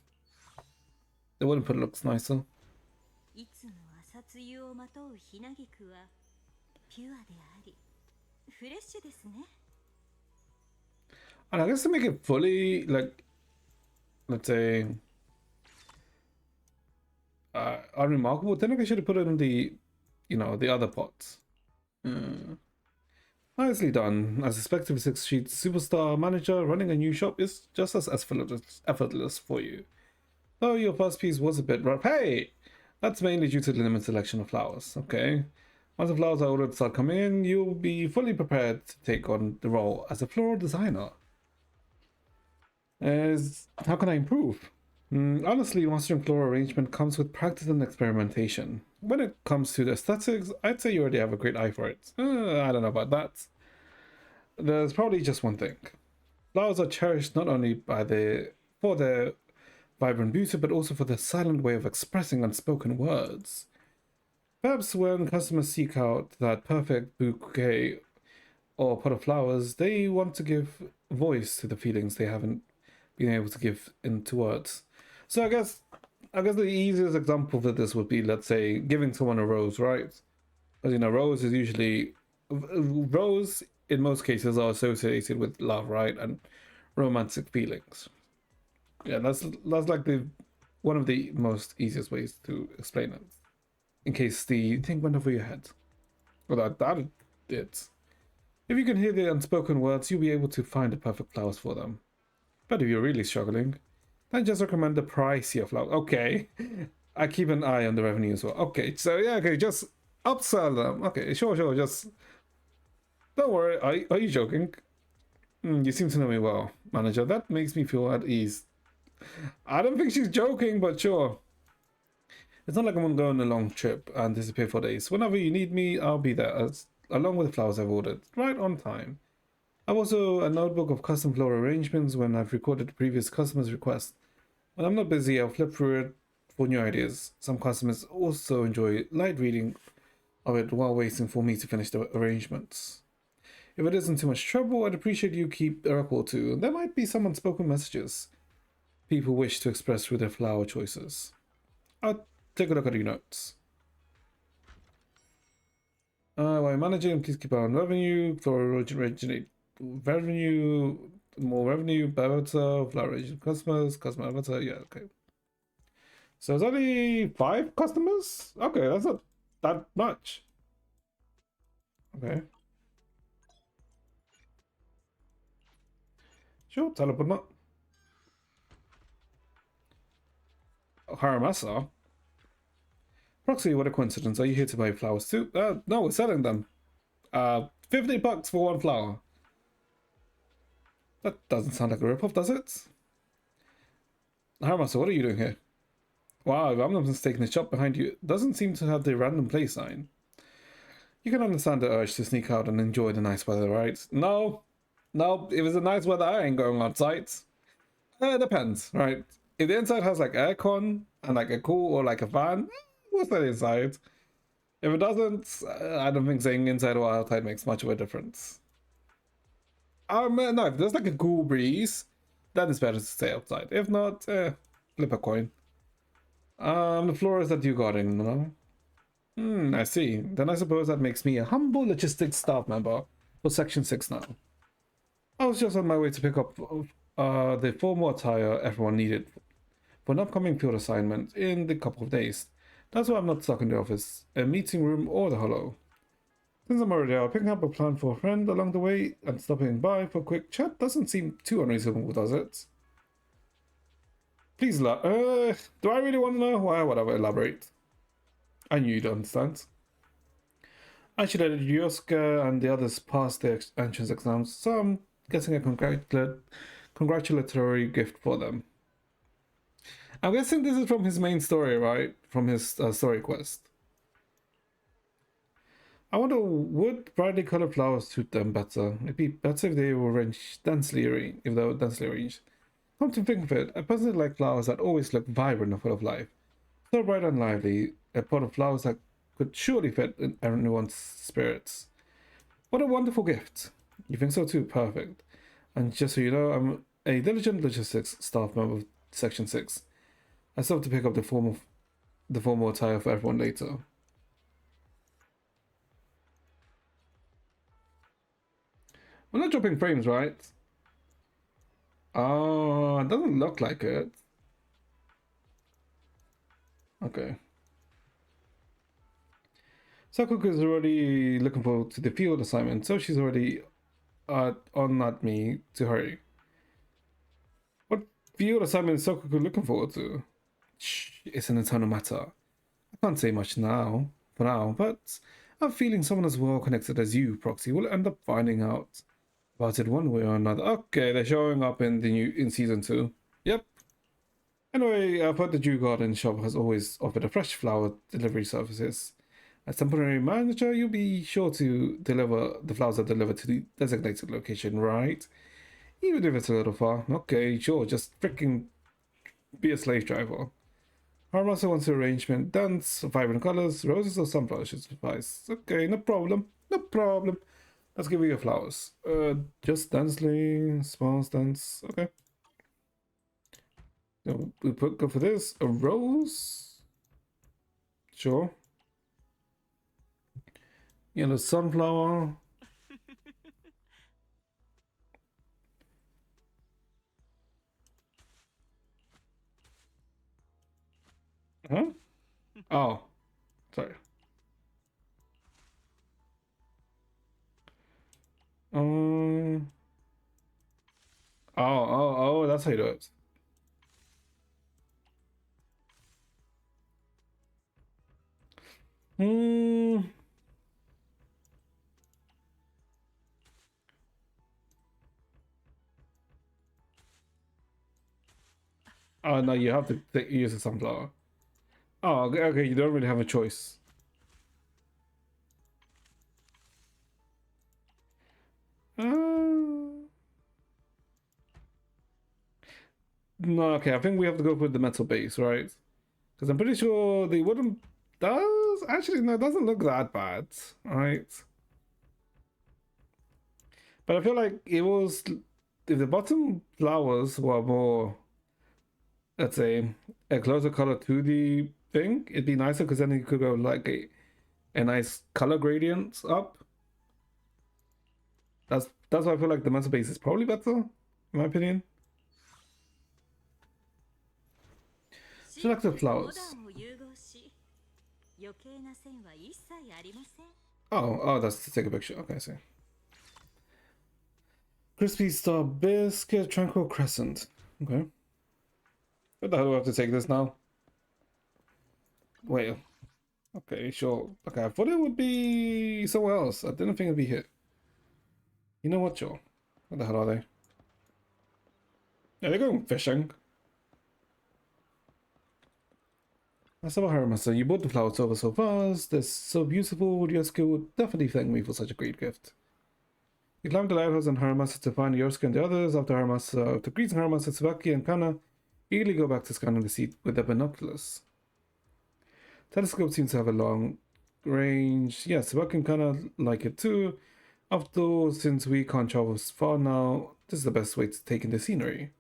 Speaker 1: The wooden pot looks nicer.
Speaker 6: いつも朝露をまとうひなぎくはピュアでありフレッシュですね。
Speaker 1: And I guess to make it fully, like, let's say, unremarkable, then I should have put it in the, the other pots. Nicely done. As a Spectre 6 sheet superstar manager, running a new shop is just as effortless for you. Though your first piece was a bit rough. Hey! That's mainly due to the limited selection of flowers, okay? Once the flowers I ordered start coming in, you'll be fully prepared to take on the role as a floral designer. How can I improve? Honestly, mastering floral arrangement comes with practice and experimentation. When it comes to the aesthetics, I'd say you already have a great eye for it. I don't know about that. There's probably just one thing. Flowers are cherished not only for their vibrant beauty, but also for their silent way of expressing unspoken words. Perhaps when customers seek out that perfect bouquet or pot of flowers, they want to give voice to the feelings they haven't been able to give into words. So I guess the easiest example for this would be, let's say, giving someone a rose, right? As you know, rose in most cases are associated with love, right, and romantic feelings. Yeah, that's like one of the most easiest ways to explain it. In case the thing went over your head, well, that it did. If you can hear the unspoken words, you'll be able to find the perfect flowers for them. But if you're really struggling, then just recommend the pricier flowers. Okay, I keep an eye on the revenue as well. Okay, so yeah, okay, just upsell them. Okay, sure, just don't worry. Are you joking? You seem to know me well, manager. That makes me feel at ease. I don't think she's joking, but sure. It's not like I'm gonna go on a long trip and disappear for days. Whenever you need me, I'll be there, along with the flowers I've ordered, right on time. I've also a notebook of custom floral arrangements when I've recorded the previous customer's request. When I'm not busy, I'll flip through it for new ideas. Some customers also enjoy light reading of it while waiting for me to finish the arrangements. If it isn't too much trouble, I'd appreciate you keep a record too. There might be some unspoken messages people wish to express through their flower choices. I'll take a look at your notes. While managing, please keep an eye on revenue for originate revenue, more revenue, avatar, flower region customers, customer avatar. Yeah, okay. So it's only 5 customers? Okay, that's not that much. Okay. Sure, teleport not. Haramasa? Proxy, what a coincidence. Are you here to buy flowers too? No, we're selling them. $50 for 1 flower. That doesn't sound like a ripoff, does it? Haramasa, what are you doing here? Wow, if I'm not mistaken, the shop behind you doesn't seem to have the random play sign. You can understand the urge to sneak out and enjoy the nice weather, right? No, if it's a nice weather, I ain't going outside. It depends, right? If the inside has like aircon and like a cool or like a fan, we'll stay inside. If it doesn't, I don't think staying inside or outside makes much of a difference. No, if there's like a cool breeze, then it's better to stay outside. If not, flip a coin. The floor is at your garden, no? I see. Then I suppose that makes me a humble logistics staff member for Section 6 now. I was just on my way to pick up the formal attire everyone needed for an upcoming field assignment in the couple of days. That's why I'm not stuck in the office, a meeting room, or the hollow. Since I'm already out, picking up a plan for a friend along the way and stopping by for a quick chat doesn't seem too unreasonable, does it? Please, do I really want to know? Well, whatever, elaborate. I knew you'd understand. I should let Yosuke and the others pass their entrance exams, so I'm guessing a congratulatory gift for them. I'm guessing this is from his main story, right? From his story quest. I wonder, would brightly colored flowers suit them better? It'd be better if they were densely arranged. Come to think of it, I personally like flowers that always look vibrant and full of life. So bright and lively, a pot of flowers that could surely fit in everyone's spirits. What a wonderful gift. You think so too? Perfect. And just so you know, I'm a diligent logistics staff member of Section 6. I still have to pick up the formal attire for everyone later. We're not dropping frames, right? Oh, it doesn't look like it. Okay. Sakuku is already looking forward to the field assignment, so she's already on at me to hurry. What field assignment is Sakuku looking forward to? Shh, it's an internal matter. I can't say much now, for now, but I'm feeling someone as well connected as you, Proxy, will end up finding out about it one way or another. Okay, they're showing up in season 2. Yep. Anyway, I've heard the Jew Garden shop has always offered a fresh flower delivery services. As temporary manager, you'll be sure to deliver the flowers are delivered to the designated location, right? Even if it's a little far. Okay, sure, just freaking be a slave driver. Haramasa wants an arrangement, dance, vibrant colors, roses or sunflowers should suffice. Okay, no problem. Let's give you your flowers. Just densely, small dance. Okay. So we go for this. A rose. Sure. Yellow sunflower. Huh? Oh, sorry. Um. Oh, that's how you do it. Hmm. Oh no, you have to use a sunflower. Oh, okay. You don't really have a choice. No, okay. I think we have to go with the metal base, right? Because I'm pretty sure the wooden does actually no, it doesn't look that bad, right? But I feel like it was if the bottom flowers were more, let's say, a closer color to the thing, it'd be nicer because then you could go like a nice color gradient up. That's why I feel like the metal base is probably better, in my opinion. Select the flowers. Oh, that's to take a picture. Okay, I see. Crispy Star Biscuit, Tranquil Crescent. Okay. What the hell do I have to take this now? Wait. Okay, sure. Okay, I thought it would be somewhere else. I didn't think it'd be here. You know what, sure. What the hell are they? Yeah, they're going fishing. Haramasa, you bought the flowers over so fast. They're so beautiful. Yosuke would definitely thank me for such a great gift. You climbed the lighthouse in Haramasa to find Yosuke and the others. After greeting Haramasa, Tsubaki and Kana eagerly go back to scanning the sea with their binoculars. Telescope seems to have a long range. Yes, Tsubaki and Kana like it too. After all, since we can't travel far now, this is the best way to take in the scenery.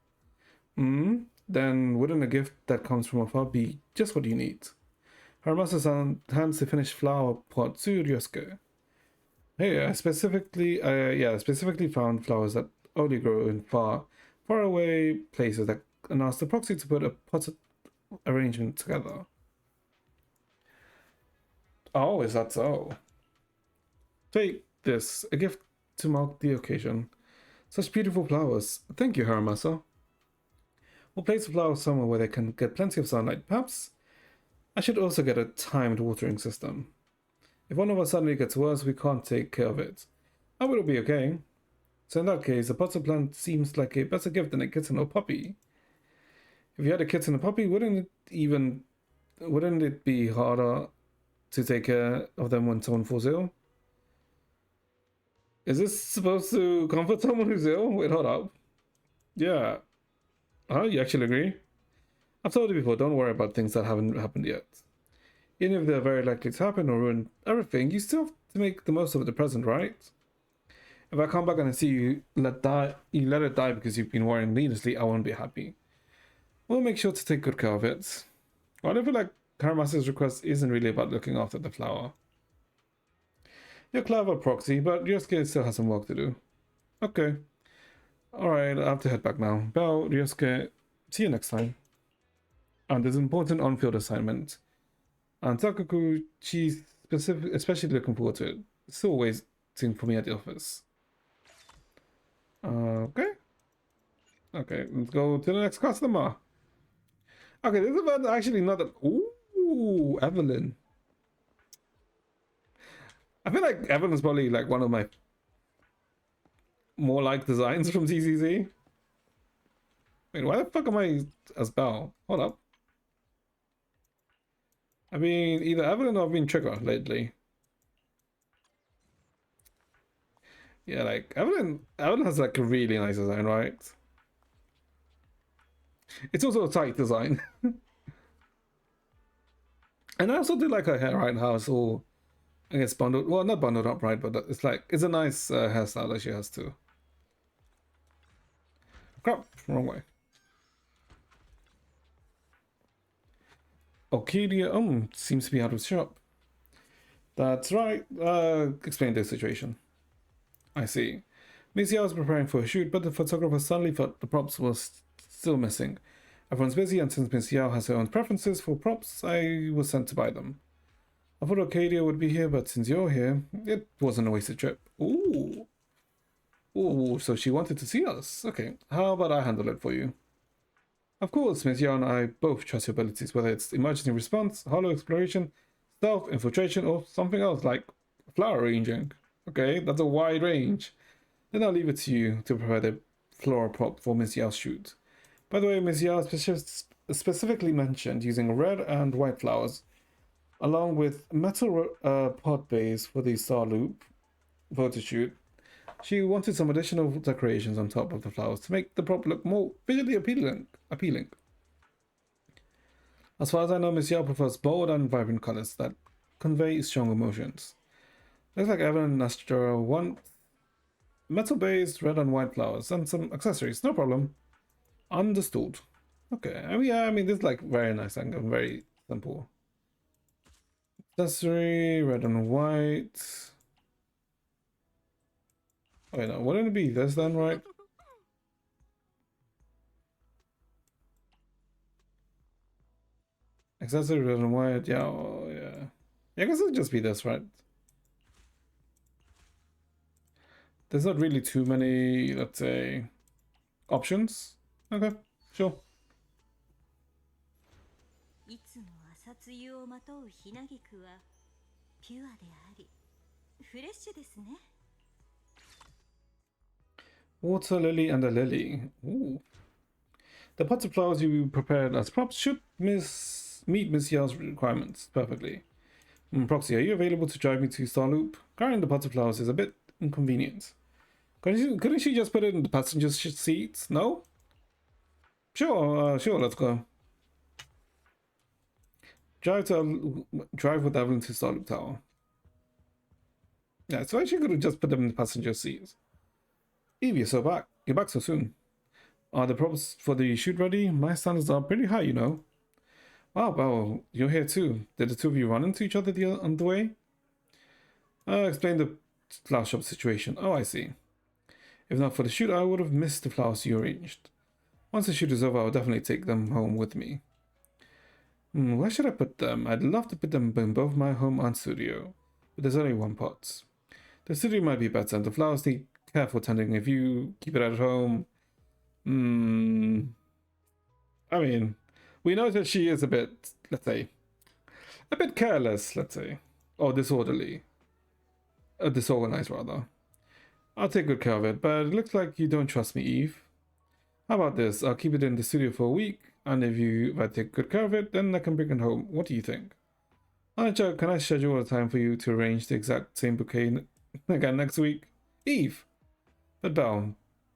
Speaker 1: Then wouldn't a gift that comes from afar be just what you need? Haramasa hands the finished flower pot to Ryosuke. Hey, I specifically found flowers that only grow in far away places and asked the proxy to put a potted arrangement together. Oh, is that so? Take this, a gift to mark the occasion. Such beautiful flowers. Thank you, Haramasa. We'll place the flowers somewhere where they can get plenty of sunlight. Perhaps I should also get a timed watering system. If one of us suddenly gets worse, we can't take care of it. Oh, it'll be okay. So in that case, a potted plant seems like a better gift than a kitten or puppy. If you had a kitten or puppy, wouldn't it be harder to take care of them when someone falls ill? Is this supposed to comfort someone who's ill? Wait, hold up. Yeah. Oh, you actually agree? I've told you before, don't worry about things that haven't happened yet. Even if they're very likely to happen or ruin everything, you still have to make the most of the present, right? If I come back and I see you let it die because you've been worrying needlessly, I won't be happy. We'll make sure to take good care of it. Well, I feel like Haramasa's request isn't really about looking after the flower. You're clever, Proxy, but Ryosuke still has some work to do. Okay. Alright, I have to head back now. Bell, Ryosuke, see you next time. And there's an important on-field assignment. And Takaku, she's especially looking forward to it. It's still waiting for me at the office. Okay. Okay, let's go to the next customer. Okay, this is about actually not an... Ooh, Evelyn. I feel like Evelyn's probably like one of my more like designs from CCC. Wait, why the fuck am I as Belle? Hold up. I mean, either Evelyn or I've been Trigger lately. Yeah, like Evelyn has like a really nice design, right? It's also a tight design. And I also do like her hair, right? How it's all, I guess, bundled. Well, not bundled up, right? But it's like, it's a nice hairstyle that she has too. Crap, wrong way. Arcadia, seems to be out of shop. That's right. Explain the situation. I see. Miss Yao was preparing for a shoot, but the photographer suddenly thought the props were still missing. Everyone's busy, and since Miss Yao has her own preferences for props, I was sent to buy them. I thought Arcadia would be here, but since you're here, it wasn't a wasted trip. Ooh. Ooh, so she wanted to see us. Okay, how about I handle it for you? Of course, Miss Yao and I both trust your abilities, whether it's emergency response, hollow exploration, stealth, infiltration, or something else like flower arranging. Okay, that's a wide range. Then I'll leave it to you to prepare the floral prop for Miss Yao's shoot. By the way, Miss Yao specifically mentioned using red and white flowers, along with metal pot base for the star loop photo shoot. She wanted some additional decorations on top of the flowers to make the prop look more visually appealing. As far as I know, Miss Yao prefers bold and vibrant colors that convey strong emotions. Looks like Evan and Astra want metal-based red and white flowers and some accessories. No problem. Understood. Okay. I mean, yeah, I mean, this is like very nice and very simple. Accessory, red and white. Oh, wait, no, wouldn't it be this then, right? Accessory, red and white. Yeah, oh, yeah. Yeah, I guess it'll just be this, right? There's not really too many, let's say, options. Okay, sure.
Speaker 6: いつも朝露をまとうひなぎくはピュアでありフレッシュですね。
Speaker 1: Water lily and a lily. Ooh. The pots of flowers you prepared as props should meet Miss Yao's requirements perfectly. Proxy, are you available to drive me to Starloop? Carrying the pots of flowers is a bit inconvenient. Couldn't she just put it in the passenger seat? No? Sure, sure, let's go. Drive with Evelyn to Starloop Tower. Yeah, so she could have just put them in the passenger seat. Eve, you're back so soon. Are the props for the shoot ready? My standards are pretty high, you know. Wow, wow, you're here too. Did the two of you run into each other on the way? Explain the flower shop situation. Oh, I see. If not for the shoot, I would have missed the flowers you arranged. Once the shoot is over, I'll definitely take them home with me. Where should I put them? I'd love to put them in both my home and studio, but there's only one pot. The studio might be better, and the flowers need careful tending if you keep it at home. I mean, we know that she is a bit, let's say, a bit careless, let's say, or disorderly. Disorganized, rather. I'll take good care of it, but it looks like you don't trust me, Eve. How about this? I'll keep it in the studio for a week, and if I take good care of it, then I can bring it home. What do you think? Can I schedule a time for you to arrange the exact same bouquet again next week? Eve! But Belle, do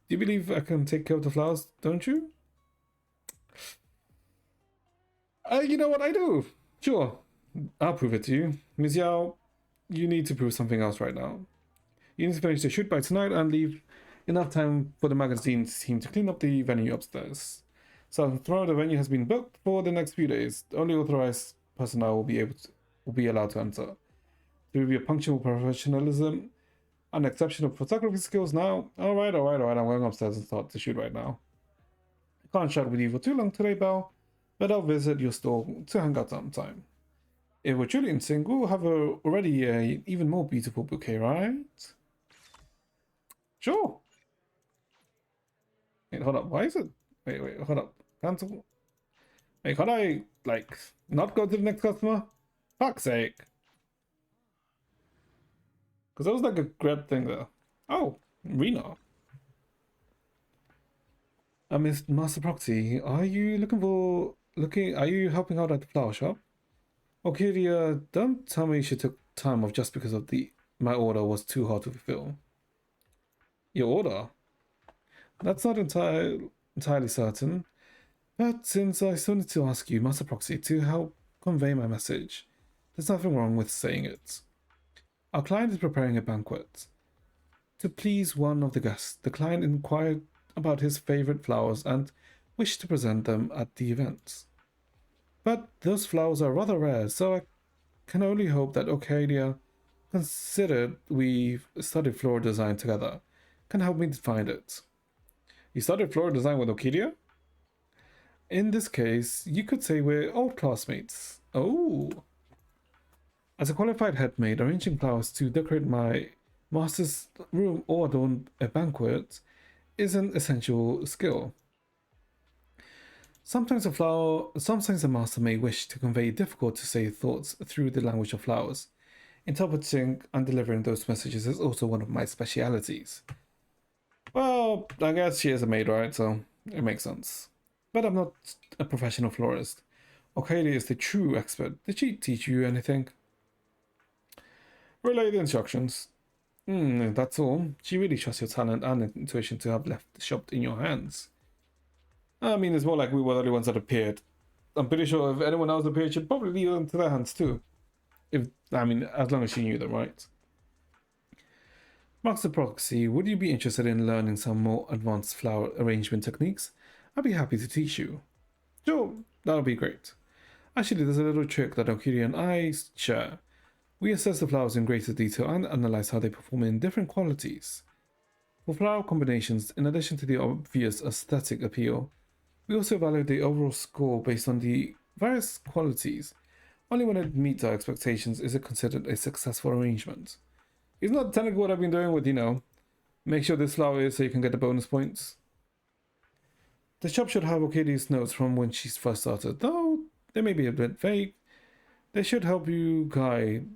Speaker 1: you believe I can take care of the flowers, don't you? You know what, I do. Sure, I'll prove it to you. Ms. Yao, you need to prove something else right now. You need to finish the shoot by tonight and leave enough time for the magazine team to clean up the venue upstairs. So tomorrow the venue has been booked for the next few days. Only authorized personnel will be allowed to enter. There will be a punctual professionalism and exceptional photography skills now. Alright, I'm going upstairs and start the shoot right now. I can't chat with you for too long today, Belle, but I'll visit your store to hang out sometime. If we're truly in sync, we'll have already an even more beautiful bouquet, right? Sure. Wait, hold up. Why is it? Wait, hold up. Cancel. Wait, can't I, like, not go to the next customer? Fuck's sake. Because that was like a grab thing there. Oh, Rena. Miss Master Proxy, are you are you helping out at the flower shop? Okay, don't tell me she took time off just because of my order was too hard to fulfill. Your order? That's not entirely certain, but since I still need to ask you, Master Proxy, to help convey my message, there's nothing wrong with saying it. Our client is preparing a banquet. To please one of the guests, the client inquired about his favorite flowers and wished to present them at the event. But those flowers are rather rare, so I can only hope that Arcadia, considered we've studied floral design together, can help me find it. You studied floral design with Arcadia? In this case, you could say we're old classmates. Oh. As a qualified headmaid, arranging flowers to decorate my master's room or adorn a banquet is an essential skill. Sometimes a master may wish to convey difficult-to-say thoughts through the language of flowers. Interpreting and delivering those messages is also one of my specialities. Well, I guess she is a maid, right? So it makes sense. But I'm not a professional florist. Arcadia is the true expert. Did she teach you anything? Relay the instructions. That's all. She really trusts your talent and intuition to have left the shop in your hands. I mean, it's more like we were the only ones that appeared I'm pretty sure if anyone else appeared, she'd probably leave them to their hands too. If I mean, as long as she knew them, right? Master Proxy, would you be interested in learning some more advanced flower arrangement techniques? I'd be happy to teach you. Sure, that'll be great. Actually, there's a little trick that Okiri and I share. We assess the flowers in greater detail and analyze how they perform in different qualities. For flower combinations, in addition to the obvious aesthetic appeal, we also evaluate the overall score based on the various qualities. Only when it meets our expectations is it considered a successful arrangement. It's not technically what I've been doing with, make sure this flower is so you can get the bonus points. The shop should have Okiri's notes from when she first started, though they may be a bit vague. They should help you guide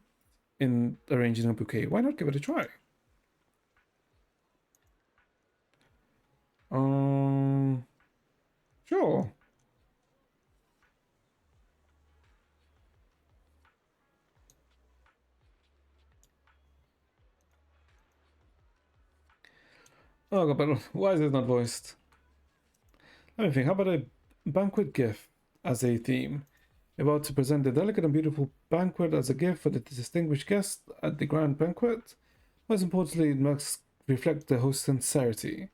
Speaker 1: in arranging a bouquet. Why not give it a try? Sure. Oh god, but why is it not voiced? Let me think, how about a banquet gift as a theme? About to present the delicate and beautiful banquet as a gift for the distinguished guest at the grand banquet. Most importantly, it must reflect the host's sincerity.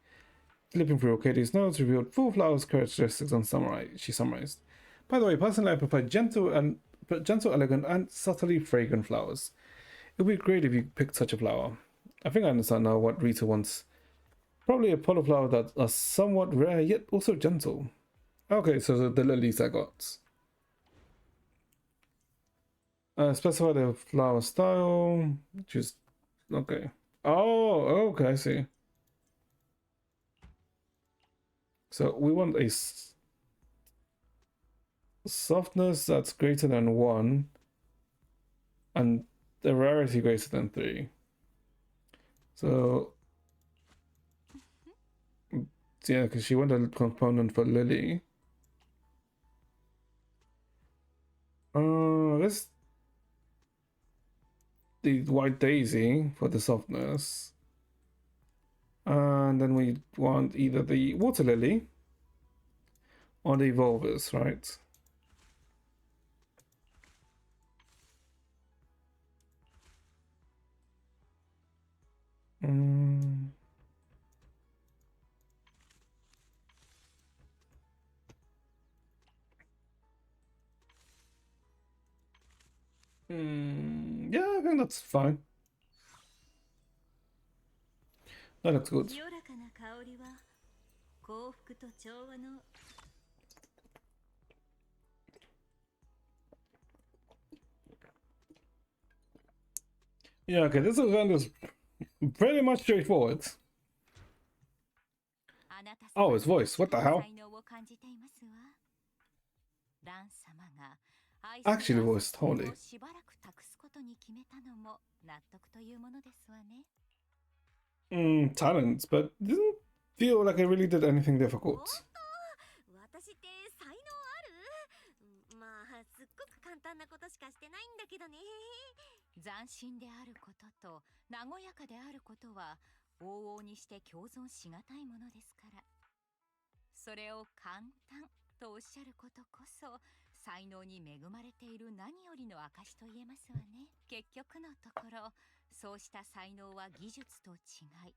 Speaker 1: Flipping through Katie's notes revealed full flowers characteristics and she summarized. By the way, personally, I prefer gentle, elegant, and subtly fragrant flowers. It would be great if you picked such a flower. I think I understand now what Rita wants. Probably a polo flower that are somewhat rare yet also gentle. Okay, so the lilies I got. Specify the flower style. Just okay. Oh, okay, I see. So we want a softness that's greater than 1 and the rarity greater than 3. So yeah, because she wanted a component for Lily. Let's the white daisy for the softness. And then we want either the water lily or the volvers, right? Yeah, I think that's fine. That looks good. Yeah, okay, this event is pretty much straightforward. Oh, his voice, what the hell? Actually voiced, holy. Talents, but didn't feel like I really did anything difficult.
Speaker 5: 私って才能ある？まあすっごく簡単なことしかしてないんだけどね。
Speaker 6: 斬新であることと和やかであることは往々にして共存しがたいものですから。それを簡単とおっしゃることこそ才能に恵まれている何よりの証と言えますわね。結局のところ、そうした才能は技術と違い、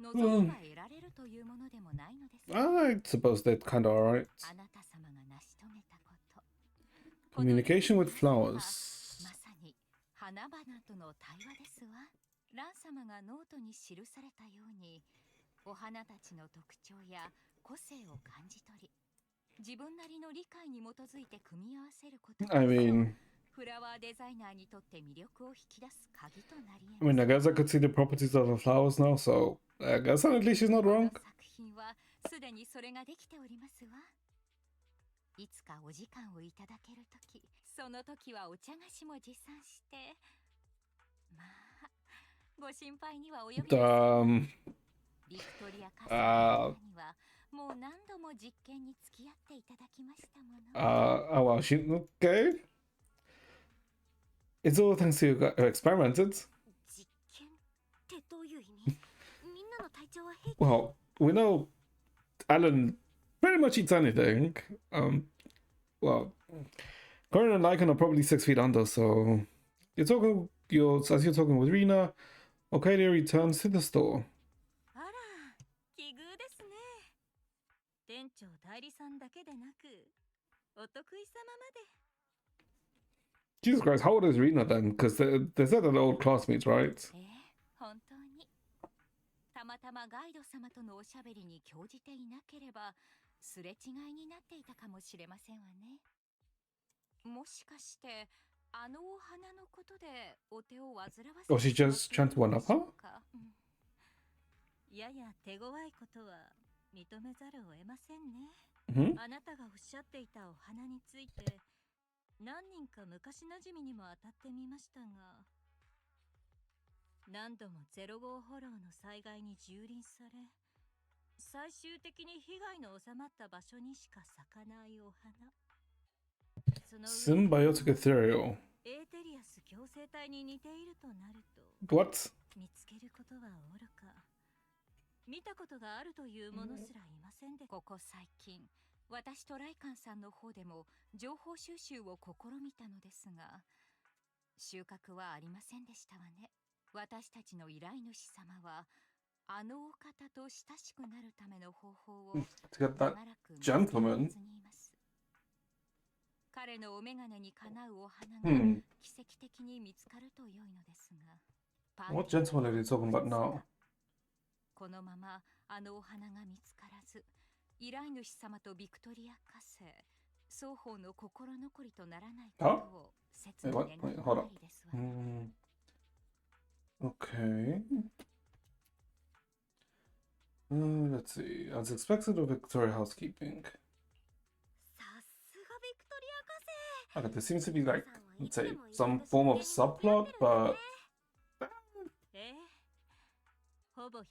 Speaker 6: 望めば得られるというものでもないのです。
Speaker 1: I suppose that's kind of alright.
Speaker 6: あなた様が成し遂げたこと。
Speaker 1: Communication with flowers.
Speaker 6: まさに花々との対話ですわ。ラン様がノートに記されたように、お花たちの特徴や個性を感じ取り、自分なりの理解に基づいて組み合わせることこそ、
Speaker 1: I mean,
Speaker 6: フラワーデザイナーにとって魅力を引き出す鍵となり得
Speaker 1: I
Speaker 6: ます。
Speaker 1: guess I could see the properties of the flowers now, so I guess at least she's not
Speaker 6: この
Speaker 1: wrong.
Speaker 6: 作品はすでにそれができておりますわ。いつかお時間をいただけるとき、その時はお茶菓子も持参して、まあご心配には及びません。ビクトリアカサにはもう何度も実験に付き合っていただきましたもの。
Speaker 1: Oh well, she okay. It's all thanks to you experimented.
Speaker 5: 実験ってどういう意味？みんなの体調は平気？
Speaker 1: Well, we know Alan pretty much eats anything. well, Corin and Lycan are probably 6 feet under, so as you're talking with Rena, Okadia returns to the store.
Speaker 6: あら、奇遇ですね。店長代理さんだけでなく、お得意様まで。
Speaker 1: Jesus Christ, how old is Rena then? Because they said they're old classmates, right?
Speaker 6: 本当に。たまたまガイド様とのおしゃべりに興じていなければ、すれ違いになっていたかもしれませんわね。もしかして、あのお花のことでお手を煩わせて
Speaker 1: Oh, she just trying to one up her?
Speaker 6: やや手強いことは認めざるを得ませんね。
Speaker 1: Mm-hmm.
Speaker 6: あなたがおっしゃっていたお花について、何人か昔なじみにも当たってみましたが、何度も05フォローの災害に蹂躙され、最終的に被害の収まった場所にしか咲かないお花。
Speaker 1: Symbiotic ethereal.
Speaker 6: エーテリアス共生体に似ているとなると、
Speaker 1: What?
Speaker 6: 見つけることはおろか、見たことがあるというものすらいませんで、ここ最近、私とライカンさんの方でも情報収集を試みたのですが、収穫はありませんでしたわね。私たちの依頼主様は、あのお方と親しくなるための方法を
Speaker 1: To get that
Speaker 6: 長らく
Speaker 1: gentleman.
Speaker 6: 彼のお眼鏡にかなうお花が
Speaker 1: Hmm.
Speaker 6: 奇跡的に見つかると良いのですが、
Speaker 1: What gentleman are you talking about now?
Speaker 6: このままあのお花が見つからず、依頼主様とビクトリア家政双方の心残りとならないことを切に願うばかりですわ。
Speaker 1: Okay. Let's see. As expected of Victoria housekeeping.
Speaker 5: さすがビクトリア家
Speaker 1: Okay, there seems to be like, let's say, some form of subplot, but
Speaker 6: ほぼ 100%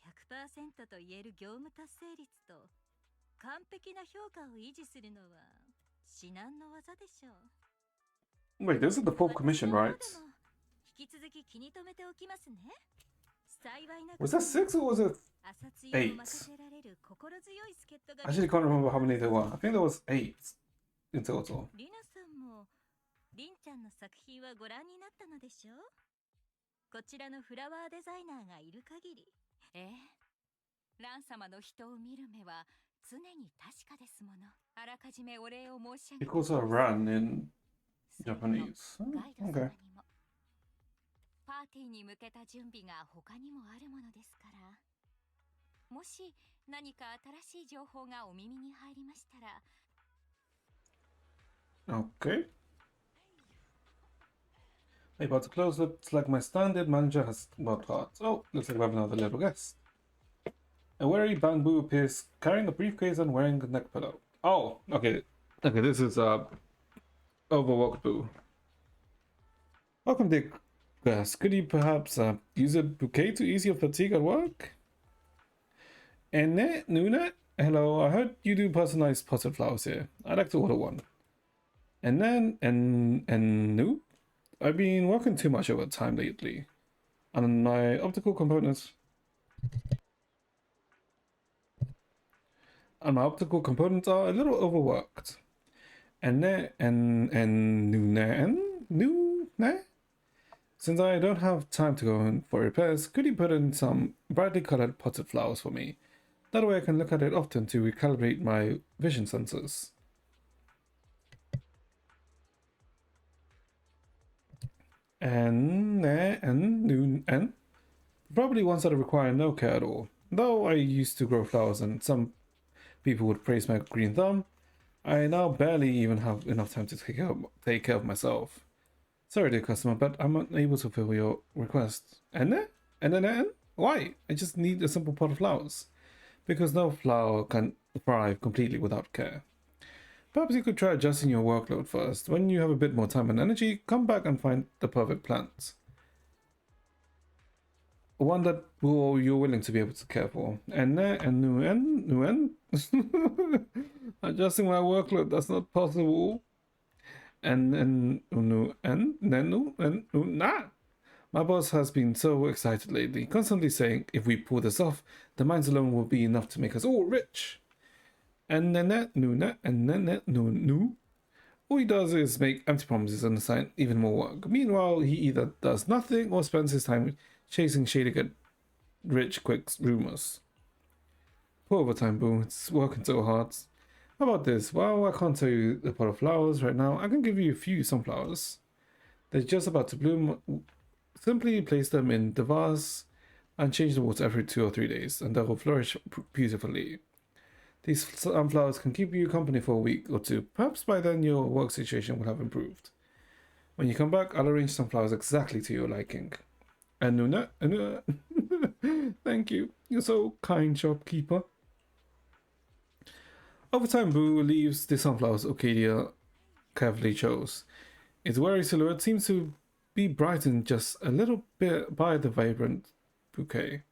Speaker 6: と言える業務達成率と完璧な評価を維持するのは至難の技でしょう。
Speaker 1: wait, this is the full commission, right?
Speaker 6: 引き続き気に留めておきますね。幸いな
Speaker 1: Was that 6 or was it 8? I actually can't remember how many there were. I think there was 8 in total.
Speaker 6: リナさんもリンちゃんの作品はご覧になったのでしょう。こちらのフラワーデザイナーがいる限り。ラン様の人を見る目は常に確かですもの。あらかじめお礼を申し上げ
Speaker 1: It calls her Ran in Japanese.
Speaker 6: ガイド様
Speaker 1: Okay.
Speaker 6: にもパーティーに向けた準備が他にもあるものですから、もし何か新しい情報がお耳に入りましたら。
Speaker 1: Okay. About to close. Looks like my standard manager has worked hard. Oh, looks like we have another little guest. A weary bamboo appears carrying a briefcase and wearing a neck pillow. Oh, okay. Okay, this is overworked Boo. Welcome, dear guest. Could you perhaps use a bouquet to ease your fatigue at work? Enne, Nuna? Hello, I heard you do personalized potted flowers here. I'd like to order one. And then, and new? I've been working too much overtime lately. And my optical components... And my optical components are a little overworked. And new? Since I don't have time to go in for repairs, could you put in some brightly colored potted flowers for me? That way I can look at it often to recalibrate my vision sensors. And probably ones that require no care at all. Though I used to grow flowers and some people would praise my green thumb, I now barely even have enough time to take care of myself. Sorry, dear customer, but I'm unable to fulfill your request. And why? I just need a simple pot of flowers. Because no flower can thrive completely without care. Perhaps you could try adjusting your workload first. When you have a bit more time and energy, come back and find the perfect plant. One that you're willing to be able to care for. Adjusting my workload, that's not possible. My boss has been so excited lately, constantly saying if we pull this off, the mines alone will be enough to make us all rich. All he does is make empty promises and assign even more work. Meanwhile, he either does nothing or spends his time chasing shady get rich quick rumors. Poor overtime, Boo. It's working so hard. How about this? Well, I can't tell you the pot of flowers right now. I can give you a few sunflowers. They're just about to bloom. Simply place them in the vase and change the water every 2 or 3 days, and they will flourish beautifully. These sunflowers can keep you company for a week or two. Perhaps by then your work situation will have improved. When you come back, I'll arrange sunflowers exactly to your liking. Anuna, thank you. You're so kind, shopkeeper. Over time, Boo leaves the sunflowers Arcadia carefully chose. Its weary silhouette seems to be brightened just a little bit by the vibrant bouquet.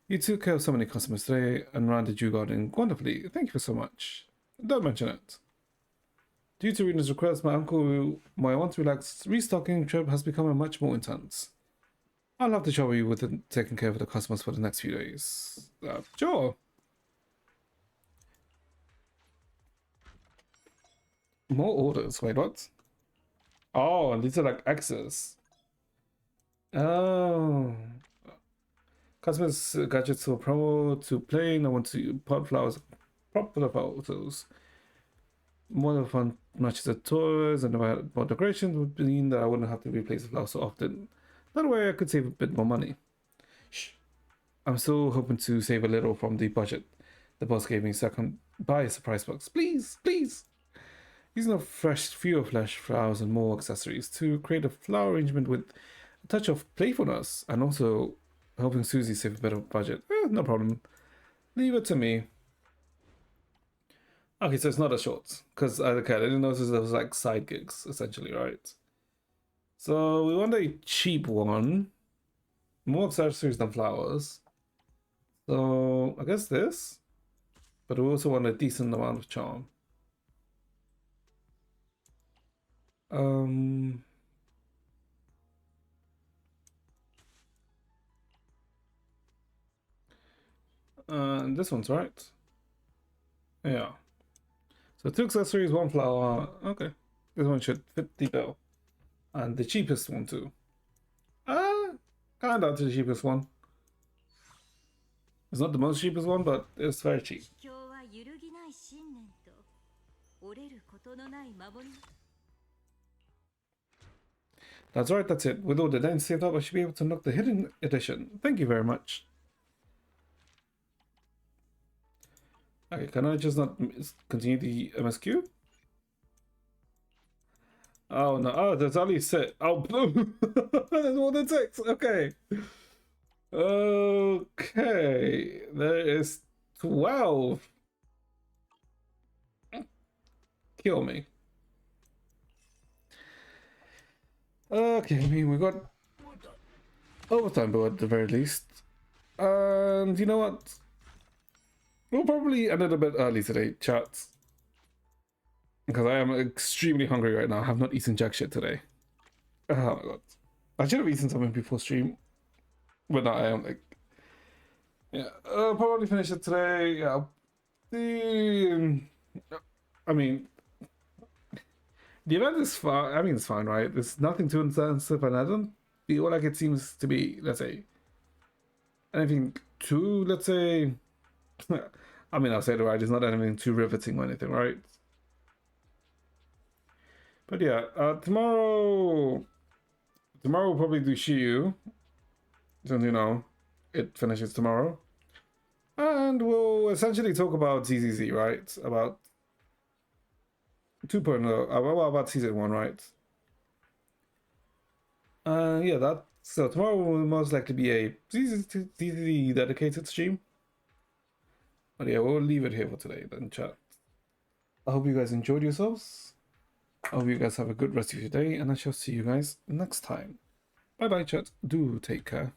Speaker 1: You took care of so many customers today and ran the Jew Garden wonderfully. Thank you for so much. Don't mention it. Due to Rena's request, my once relaxed restocking trip has become much more intense. I'll have to trouble you with taking care of the customers for the next few days. Sure. More orders. Wait, what? Oh, and these are like X's. Oh. Customers gadgets for promo to plain. I want to pot flowers, popular photos. More fun matches of toys and more decorations would mean that I wouldn't have to replace the flowers so often. That way I could save a bit more money. Shh. I'm still hoping to save a little from the budget the boss gave me so I can buy a surprise box. Please, please. Using a fewer fresh flowers and more accessories to create a flower arrangement with a touch of playfulness and also helping Susie save a bit of budget. No problem. Leave it to me. Okay, so it's not a short, because I didn't notice there was like side gigs, essentially, right? So we want a cheap one. More accessories than flowers. So I guess this. But we also want a decent amount of charm. And this one's right. Yeah. So 2 accessories, 1 flower. Okay. This one should fit the bill. And the cheapest one too. Kinda to the cheapest one. It's not the most cheapest one, but it's very cheap. That's right, that's it. With all the dents saved up, I should be able to unlock the hidden edition. Thank you very much. Okay, can I just not continue the MSQ? Oh no, oh, there's only 6. Oh, there's more than 6. Okay. Okay, there is 12. Kill me. Okay, I mean, we got overtime, but at the very least. And you know what? We'll probably end it a bit early today, chat. Because I am extremely hungry right now. I have not eaten jack shit today. Oh my god. I should have eaten something before stream. But no, I am like... Yeah, I'll probably finish it today. Yeah. I mean... The event is fine. I mean, it's fine, right? There's nothing too intensive, and I don't feel like it seems to be, let's say... anything too, let's say... I mean, I'll say it right. It's not anything too riveting or anything, right? But yeah, tomorrow we'll probably do Shiyu, since you know it finishes tomorrow, and we'll essentially talk about ZZZ, right? About 2.0, about season 1, right? Yeah, that. So tomorrow will most likely be a ZZZ dedicated stream. But yeah, we'll leave it here for today then, chat. I hope you guys enjoyed yourselves. I hope you guys have a good rest of your day, and I shall see you guys next time. Bye bye, chat. Do take care.